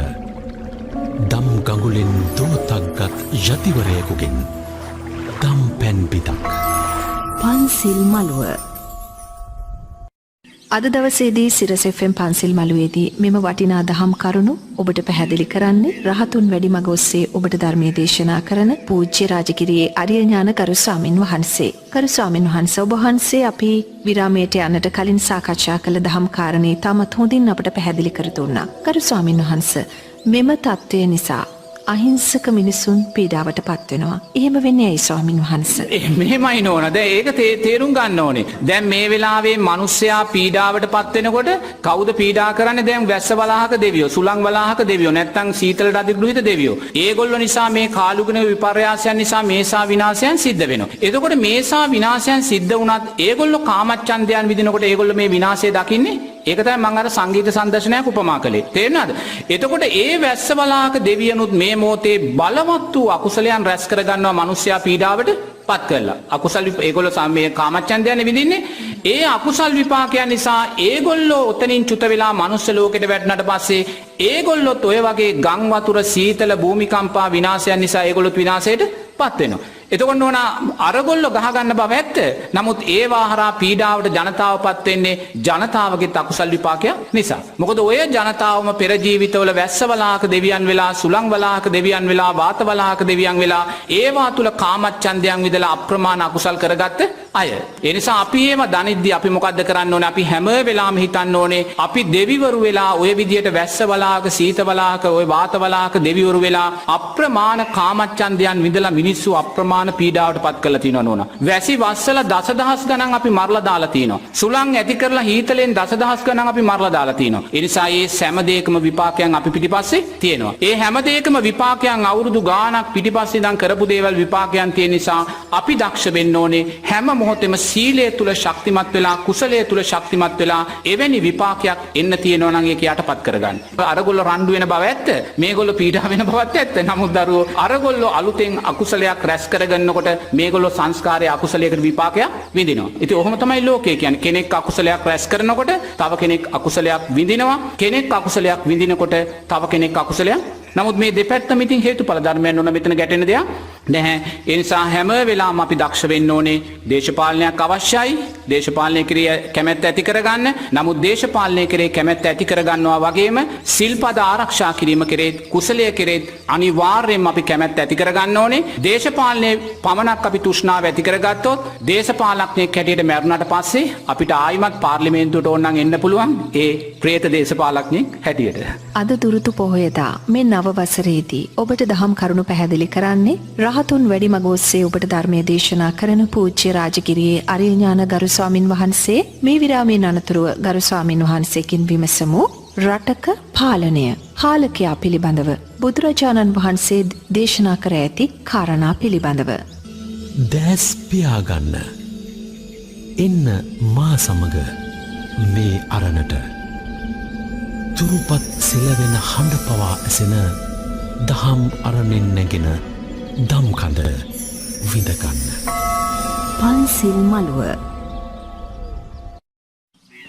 දම් ගඟුලෙන් දෝතක්ගත් යතිවරයෙකුගෙන් දම් පැන් පිටක්. පන්සිල් මළුව. අද දවසේදී සිරස FM පන්සිල් මළුවේදී මෙම වටිනා දහම් කරුණු ඔබට පැහැදිලි කරන්නේ රහතුන් වැඩිමග ඔස්සේ ඔබට ධර්මයේ දේශනා කරන පූජ්‍ය රාජගිරියේ අරියඥාන ගරු ස්වාමින් වහන්සේ. ගරු ස්වාමින් වහන්සේ ඔබ වහන්සේ අපි විරාමයට යන්නට කලින් සාකච්ඡා කළ දහම් කාරණේ තාමත් හොඳින් අපට පැහැදිලි කර දුන්නා. ගරු ස්වාමින් වහන්සේ මෙම தත්ත්වය නිසා අහිංසක මිනිසුන් පීඩාවට පත් වෙනවා. එහෙම වෙන්නේ ඇයි ස්වාමින් වහන්සේ? මෙහෙමයි නෝනද ඒක තේරුම් ගන්න ඕනේ. දැන් මේ වෙලාවේ මිනිස්සයා පීඩාවට පත් වෙනකොට කවුද පීඩා කරන්නේ? දැන් වැස්ස වලාහක දෙවියෝ, සුළං වලාහක දෙවියෝ, නැත්නම් සීතලට අධිග්‍රහිත දෙවියෝ. ඒගොල්ලෝ නිසා මේ කාලුගුණ විපර්යාසයන් නිසා මේසා විනාශයන් සිද්ධ වෙනවා. එතකොට මේසා විනාශයන් සිද්ධ වුණත් ඒගොල්ලෝ කාමච්ඡන්දයන් විදිනකොට ඒගොල්ලෝ මේ විනාශය දකින්නේ. ඒක තමයි මම අර සංගීත සංදර්ශනයක් උපමා කළේ. තේරෙනවද? එතකොට ඒ වැස්ස වලාහක දෙවියනුත් මේ මොහොතේ බලවත් වූ අකුසලයන් රැස් කරගන්නවා මිනිස්සයා පීඩාවට පත් කරලා. අකුසල් ඒගොල්ලෝ සාමයේ කාමච්ඡන්දයන් විඳින්නේ. ඒ අකුසල් විපාකයන් නිසා ඒගොල්ලෝ උතනින් චුත වෙලා මනුස්ස ලෝකෙට වැටුණාට පස්සේ ඒගොල්ලොත් ඔය වගේ ගම් වතුර සීතල භූමිකම්පා විනාශයන් නිසා ඒගොල්ලොත් විනාශයට පත් වෙනවා. එතකොට නෝන අරගොල්ලෝ ගහගන්න බව ඇත්ත. නමුත් ඒවා හරහා පීඩාවට ජනතාවපත් වෙන්නේ ජනතාවගේ අකුසල් විපාකයක් නිසා. මොකද ඔය ජනතාවම පෙර ජීවිතවල වැස්සවලාහක දෙවියන් වෙලා, සුළං වලාහක දෙවියන් වෙලා, වාත වලාහක දෙවියන් වෙලා ඒවා තුල කාමච්ඡන්දයන් විදලා අප්‍රමාණ අකුසල් කරගත්ත අය. ඒ නිසා අපි ඒව දනිද්දී අපි මොකද්ද කරන්න ඕනේ? අපි හැම වෙලාවෙම හිතන්න ඕනේ අපි දෙවිවරු වෙලා ඔය විදියට වැස්ස වලාහක, සීත වලාහක, ඔය වාත වලාහක දෙවිවරු වෙලා අප්‍රමාණ කාමච්ඡන්දයන් විදලා මිනිස්සු අප්‍රමාණ පීඩාවට පත් කරලා තියෙනවා නෝනා. වැසි වස්සල දසදහස් ගණන් අපි මරලා දාලා තියෙනවා. සුළං ඇති කරලා හීතලෙන් දසදහස් ගණන් අපි මරලා දාලා තියෙනවා. ඒ නිසා මේ හැම දෙයකම විපාකයන් අපි පිටිපස්සේ තියෙනවා. ඒ හැම දෙයකම විපාකයන් අවුරුදු ගාණක් පිටිපස්සේ ඉඳන් කරපු දේවල් විපාකයන් තියෙන නිසා අපි දක්ෂ වෙන්න ඕනේ හැම මොහොතෙම සීලය තුල ශක්තිමත් වෙලා, කුසලයේ තුල ශක්තිමත් වෙලා එවැනි විපාකයක් එන්න තියෙනවා නම් ඒක යටපත් කරගන්න. අරගොල්ලෝ රණ්ඩු වෙන බව ඇත්ත. මේගොල්ලෝ පීඩා වෙන බවත් ඇත්ත. නමුත් දරුවෝ අරගොල්ලෝ අලුතෙන් අකුසලයක් රැස් කරගන්නකොට මේගොල්ලෝ සංස්කාරයේ අකුසලයකට විපාකයක් විඳිනවා. ඉතින් ඔහොම තමයි ලෝකය කියන්නේ. කෙනෙක් අකුසලයක් රැස් කරනකොට තව කෙනෙක් අකුසලයක් විඳිනවා. කෙනෙක් අකුසලයක් විඳිනකොට තව කෙනෙක් අකුසලයක්. නමුත් මේ දෙපැත්තම ඉතින් හේතුඵල ධර්මයන් වුණ මෙතන ගැටෙන දෙයක් නැහැ. ඒ නිසා හැම වෙලාවම අපි දක්ෂ වෙන්න ඕනේ. දේශපාලනයක් අවශ්‍යයි. දේශපාලනය කරේ කැමැත්ත ඇති කරගන්න. නමුත් දේශපාලනය කරේ කැමැත්ත ඇති කරගන්නවා වගේම සිල්පද ආරක්ෂා කිරීම කරේ කුසලයේ කරේ අනිවාර්යයෙන්ම අපි කැමැත්ත ඇති කරගන්න ඕනේ. දේශපාලනයේ පමණක් අපි තෘෂ්ණාව ඇති කරගත්තොත් දේශපාලඥයෙක් හැටියට මැරුණාට පස්සේ අපිට ආයිමත් පාර්ලිමේන්තුවට ඕනනම් එන්න පුළුවන්. ඒ ප්‍රේත දේශපාලඥයෙක් හැටියට. අද දුරුතු පොහොයදා මේ නව වසරේදී ඔබට දහම් කරුණු පැහැදිලි කරන්නේ රහතුන් වැඩිමග ඔස්සේ ඔබට ධර්මය දේශනා කරන පූජ්‍ය රාජගිරියේ අරියඥාන ගරු ස්වාමින් වහන්සේ. මේ විරාමයෙන් අනතුරුව ගරු ස්වාමින් වහන්සේකින් විමසමු රටක පාලනය පාලකයා පිළිබඳව බුදුරජාණන් වහන්සේ දේශනා කර ඇති කාරණා පිළිබඳව. දැස් පියාගන්න එන්න මා සමග මේ අරණට තුරුපත් සෙලවෙන හඬ පවා ඇසෙන දහම් අරණෙන් නැගෙන දම්කඳ විඳගන්න. පන්සිල් මළුව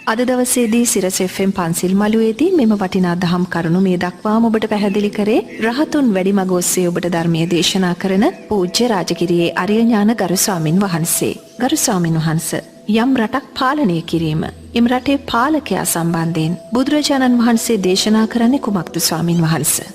අද දවසේදී සිරස FM පන්සිල් මළුවේදී මෙම වටිනා දහම් කරුණු මේ දක්වාම ඔබට පැහැදිලි කරේ රහතුන් වැඩිමග ඔස්සේ ඔබට ධර්මය දේශනා කරන පූජ්‍ය රාජගිරියේ අරියඥාන ගරු ස්වාමින් වහන්සේ. ගරු ස්වාමින් වහන්සේ යම් රටක් පාලනය කිරීම එම රටේ පාලකයා සම්බන්ධයෙන් බුදුරජාණන් වහන්සේ දේශනා කරන්නේ කුමක්ද ස්වාමින් වහන්සේ?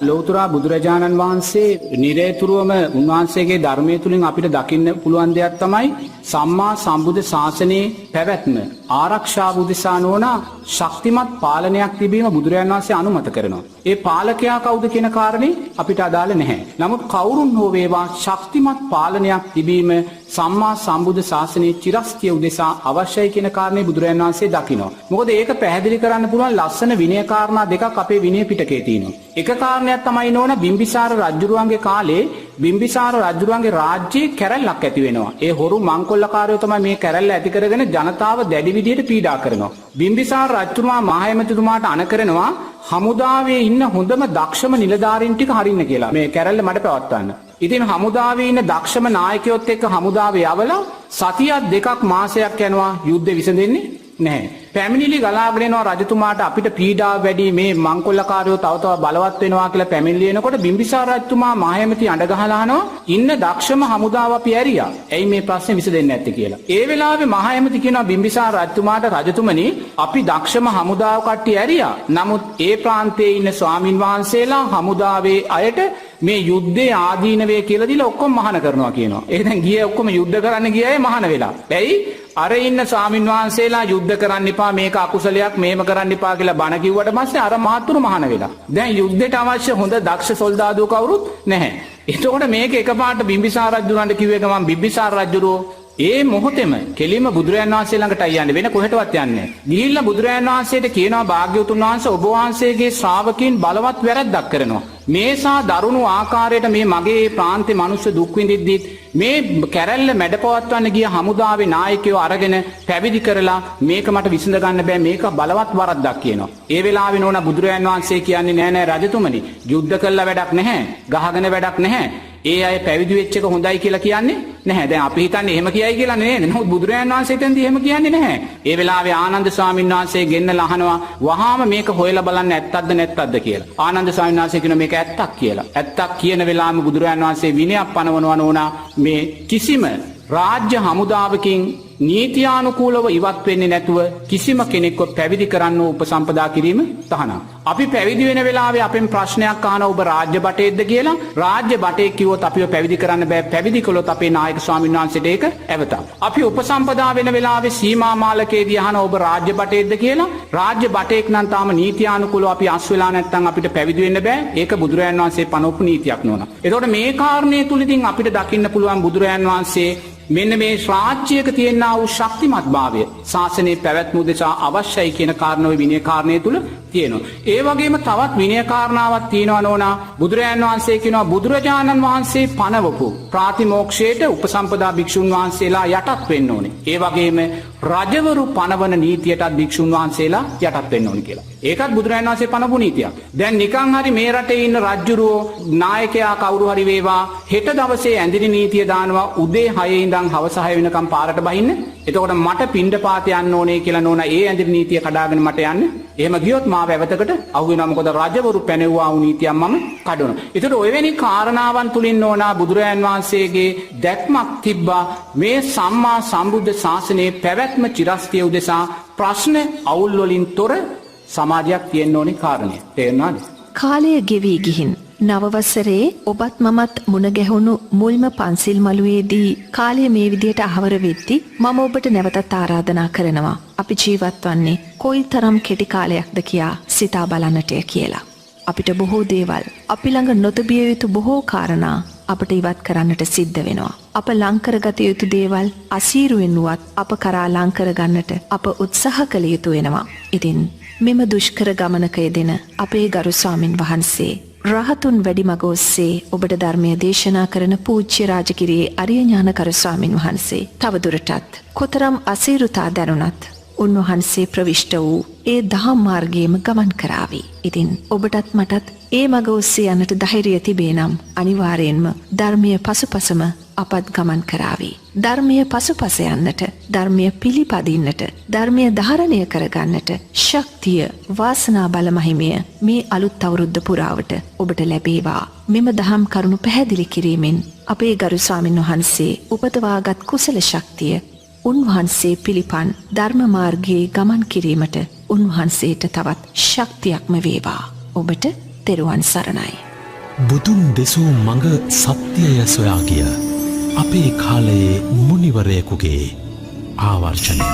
ලෞතුරා බුදුරජාණන් වහන්සේ නිරේතුරුවම උන්වහන්සේගේ ධර්මය තුළින් අපිට දකින්න පුළුවන් දෙයක් තමයි සම්මා සම්බුද්ධ ශාසනයේ පැවැත්ම ආරක්ෂා උදෙසා නොවන ශක්තිමත් පාලනයක් තිබීම බුදුරජාණන් වහන්සේ අනුමත කරනවා. ඒ පාලකයා කවුද කියන කාරණේ අපිට අදාළ නැහැ. නමුත් කවුරුන් හෝ වේවා ශක්තිමත් පාලනයක් තිබීම සම්මා සම්බුද්ධ ශාසනයේ චිරස්තිය උදෙසා අවශ්‍යයි කියන කාරණේ බුදුරජාණන් වහන්සේ දකිනවා. මොකද ඒක පැහැදිලි කරන්න පුළුවන් ලස්සන විනය කාරණා දෙකක් අපේ විනය පිටකේ තියෙනවා. එක කාරණයක් තමයි නෝන බිම්බිසාර රජුරුවන්ගේ කාලේ බිම්බිසාර රජුරුවන්ගේ රාජ්‍යයේ කැරැල්ලක් ඇති වෙනවා. ඒ හොරු මංකොල්ලකාරයෝ තමයි මේ කැරැල්ල ඇති කරගෙන ජනතාව දැඩි විදියට පීඩා කරනවා. බිම්බිසාර රජතුමා මහඇමතිතුමාට අණ කරනවා හමුදාවේ ඉන්න හොඳම දක්ෂම නිලධාරීන් ටික හරින්න කියලා. මේ කැරැල්ල මට පවත්වන්න. ඉතින් හමුදාවේ ඉන්න දක්ෂම නායකයොත් එක්ක හමුදාවේ යවලා සතියක් දෙකක් මාසයක් යනවා යුද්ධෙ විසඳෙන්නේ නැහැ. පැමිණිලි ගලාගෙන යනවා රජතුමාට අපිට පීඩාව වැඩි මේ මංකොල්ලකාරයෝ තව තව බලවත් වෙනවා කියලා පැමිණිලි එනකොට බිම්බිසාර රජතුමා මහඇමති අඬ ගහලා අහනවා ඉන්න දක්ෂම හමුදාව අපි ඇරියා. ඇයි මේ ප්‍රශ්නේ විසඳෙන්නේ නැත්තේ කියලා. ඒ වෙලාවේ මහඇමති කියනවා බිම්බිසාර රජතුමාට රජතුමනි අපි දක්ෂම හමුදාව කට්ටිය ඇරියා. නමුත් ඒ ප්‍රාන්තයේ ඉන්න ස්වාමින් වහන්සේලා හමුදාවේ අයට මේ යුද්ධයේ ආදීනවේ කියලා දීලා ඔක්කොම මහාන කරනවා කියනවා. ඒ දැන් ගියේ ඔක්කොම යුද්ධ කරන්න ගිය අය මහාන වෙලා. ඇයි? අර ඉන්න ස්වාමින් වහන්සේලා යුද්ධ කරන්න එපා මේක අකුසලයක් මේව කරන්න එපා කියලා බණ කිව්වට පස්සේ අර මහතුරු මහාන වෙලා. දැන් යුද්ධයට අවශ්‍ය හොඳ දක්ෂ සොල්දාදුවෝ කවුරුත් නැහැ. එතකොට මේක එකපාරට බිම්බිසාර රජුණන්ට කිව්වේ ගමන් බිම්බිසාර රජුරෝ ඒ මොහොතේම කෙලින්ම බුදුරජාණන් වහන්සේ ළඟට යන්නේ වෙන කොහෙටවත් යන්නේ නැහැ. ගිහිල්ලා බුදුරජාණන් වහන්සේට කියනවා භාග්‍යවතුන් වහන්සේ ඔබ වහන්සේගේ ශ්‍රාවකයන් බලවත් වැරද්දක් කරනවා. මේසා දරුණු ආකාරයට මේ මගේ ප්‍රාන්තේ මිනිස්සු දුක් විඳිද්දිත් මේ කැරැල්ල මැඩපවත්වන්න ගිය හමුදාවේ නායකයෝ අරගෙන පැවිදි කරලා මේක මට විසඳ ගන්න බෑ මේක බලවත් වරද්දක් කියනවා. ඒ වෙලාවේ නෝනා බුදුරජාණන් වහන්සේ කියන්නේ නෑ නෑ රජතුමනි යුද්ධ කළා වැඩක් නැහැ. ගහගෙන වැඩක් නැහැ. ඒ අය පැවිදි වෙච්ච එක හොඳයි කියලා කියන්නේ නැහැ. දැන් අපි හිතන්නේ එහෙම කියයි කියලා නේද? නමුත් බුදුරජාණන් වහන්සේ එතෙන්දී එහෙම කියන්නේ නැහැ. ඒ වෙලාවේ ආනන්ද ස්වාමීන් වහන්සේ ගෙන්නලා අහනවා වහාම මේක හොයලා බලන්න ඇත්තක්ද නැත්තක්ද කියලා. ආනන්ද ස්වාමීන් වහන්සේ කියනවා මේක ඇත්තක් කියලා. ඇත්තක් කියන වෙලාවෙම බුදුරජාණන් වහන්සේ විනයක් පනවනවා නෝනා මේ කිසිම රාජ්‍ය හමුදාවකින් නීතියානුකූලව ඉවත් වෙන්නේ නැතුව කිසිම කෙනෙක්ව පැවිදි කරන්න උපසම්පදා කිරීම තහනම්. අපි පැවිදි වෙන වෙලාවේ අපෙන් ප්‍රශ්නයක් අහන ඔබ රාජ්‍ය බටේද්ද කියලා. රාජ්‍ය බටේ කිව්වොත් අපිව පැවිදි කරන්න බෑ. පැවිදි කළොත් අපේ නායක ස්වාමීන් වහන්සේට ඒක ඇවතක්. අපි උපසම්පදා වෙන වෙලාවේ සීමා මාලකයේදී අහන ඔබ රාජ්‍ය බටේද්ද කියලා. රාජ්‍ය බටේක් නම් තාම නීතියානුකූලව අපි අස් වෙලා නැත්නම් අපිට පැවිදි වෙන්න බෑ. ඒක බුදුරජාණන් වහන්සේ පනවපු නීතියක් නෝනා. එතකොට මේ කාරණේ තුලින් අපිට දකින්න පුළුවන් බුදුරජාණන් වහන්සේ මෙන්න මේ ශ්‍රාච්‍යයක තියෙනා වූ ශක්තිමත් භාවය ශාසනයේ පැවැත්ම උදෙසා අවශ්‍යයි කියන කාරණාව විනය කාරණය තුල තියෙනවා. ඒ වගේම තවත් විනය කාරණාවක් තියෙනවා නෝනා. බුදුරජාණන් වහන්සේ කියනවා බුදුරජාණන් වහන්සේ පනවපු ප්‍රාතිමෝක්ෂයට උපසම්පදා භික්ෂුන් වහන්සේලා යටත් වෙන්න ඕනේ. ඒ වගේම රජවරු පනවන නීතියටත් භික්ෂුන් වහන්සේලා යටත් වෙන්න ඕනේ කියලා. ඒකත් බුදුරජාණන් වහන්සේ පනවපු නීතියක්. දැන් නිකන් හරි මේ රටේ ඉන්න රජුරෝ නායකයා කවුරු හරි වේවා හෙට දවසේ ඇඳිලි නීතිය දානවා උදේ 6 ඉඳන් හවස 6 වෙනකම් පාරට බහින්න එතකොට මට පිණ්ඩපාත යන්න ඕනේ කියලා නෝනා ඒ ඇඳිරි නීතිය කඩාගෙන මට යන්න. එහෙම ගියොත් මාව ඇවතකට අහු වෙනවා. මොකද රජවරු පැනෙවුවා වූ නීතියක් මම කඩනවා. ඒතර ඔයවැනි කාරණාවන් තුලින් නෝනා බුදුරජාන් වහන්සේගේ දැක්මක් තිබ්බා මේ සම්මා සම්බුද්ධ ශාසනයේ පැවැත්ම චිරස්තිය උදෙසා ප්‍රශ්න අවුල් වලින් තොර සමාජයක් තියෙන්න ඕනේ කාරණය. තේරුණාද? කාලය ගෙවී ගිහින් නවවසරේ ඔබත් මමත් මුණ ගැහුණු මුල්ම පන්සිල් මළුවේදී කාලය මේ විදියට අහවර වෙද්දි මම ඔබට නැවතත් ආරාධනා කරනවා. අපි ජීවත් වන්නේ කොයි තරම් කෙටි කාලයක්ද කියා සිතා බලන්නටය කියලා. අපිට බොහෝ දේවල් අපි ළඟ නොතිබිය යුතු බොහෝ කාරණා අපට ඉවත් කරන්නට සිද්ධ වෙනවා. අප ලංකරගත යුතු දේවල් අසීරුවෙන් වුවත් අප කරා ලංකර ගන්නට අප උත්සාහ කළ යුතු වෙනවා. ඉතින් මෙම දුෂ්කර ගමනක යෙදෙන අපේ ගරු ස්වාමින් වහන්සේ රහතුන් වැඩිමග ඔස්සේ ඔබට ධර්මය දේශනා කරන පූජ්‍ය රාජගිරියේ අරිය ඥානකර ස්වාමින් වහන්සේ තවදුරටත් කොතරම් අසීරුතා දැනුණත් උන්වහන්සේ ප්‍රවිෂ්ට වූ ඒ දහම් මාර්ගයේම ගමන් කරાવી. ඉතින් ඔබටත් මටත් ඒ මග ඔස්සේ යන්නට ධෛර්යය තිබේ නම් අනිවාර්යෙන්ම ධර්මයේ පසුපසම අපත් ගමන් කරાવી. ධර්මයේ පසුපස යන්නට, ධර්මය පිළිපදින්නට, ධර්මය ධාරණය කරගන්නට ශක්තිය, වාසනා බල මහිමය මේ අලුත් අවුරුද්ද පුරාවට ඔබට ලැබේවා. මෙම දහම් කරුණු පැහැදිලි කිරීමෙන් අපේ ගරු ස්වාමින් වහන්සේ උපදවාගත් කුසල ශක්තිය උන්වහන්සේ පිළිපන් ධර්ම මාර්ගයේ ගමන් කිරීමට උන්වහන්සේට තවත් ශක්තියක්ම වේවා. ඔබට තෙරුවන් සරණයි. බුදුන් දෙසූ මඟ සත්‍යය සොයා ගිය අපේ කාලයේ මුනිවරයෙකුගේ ආවර්ෂණය.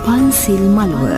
පන්සිල් මළුව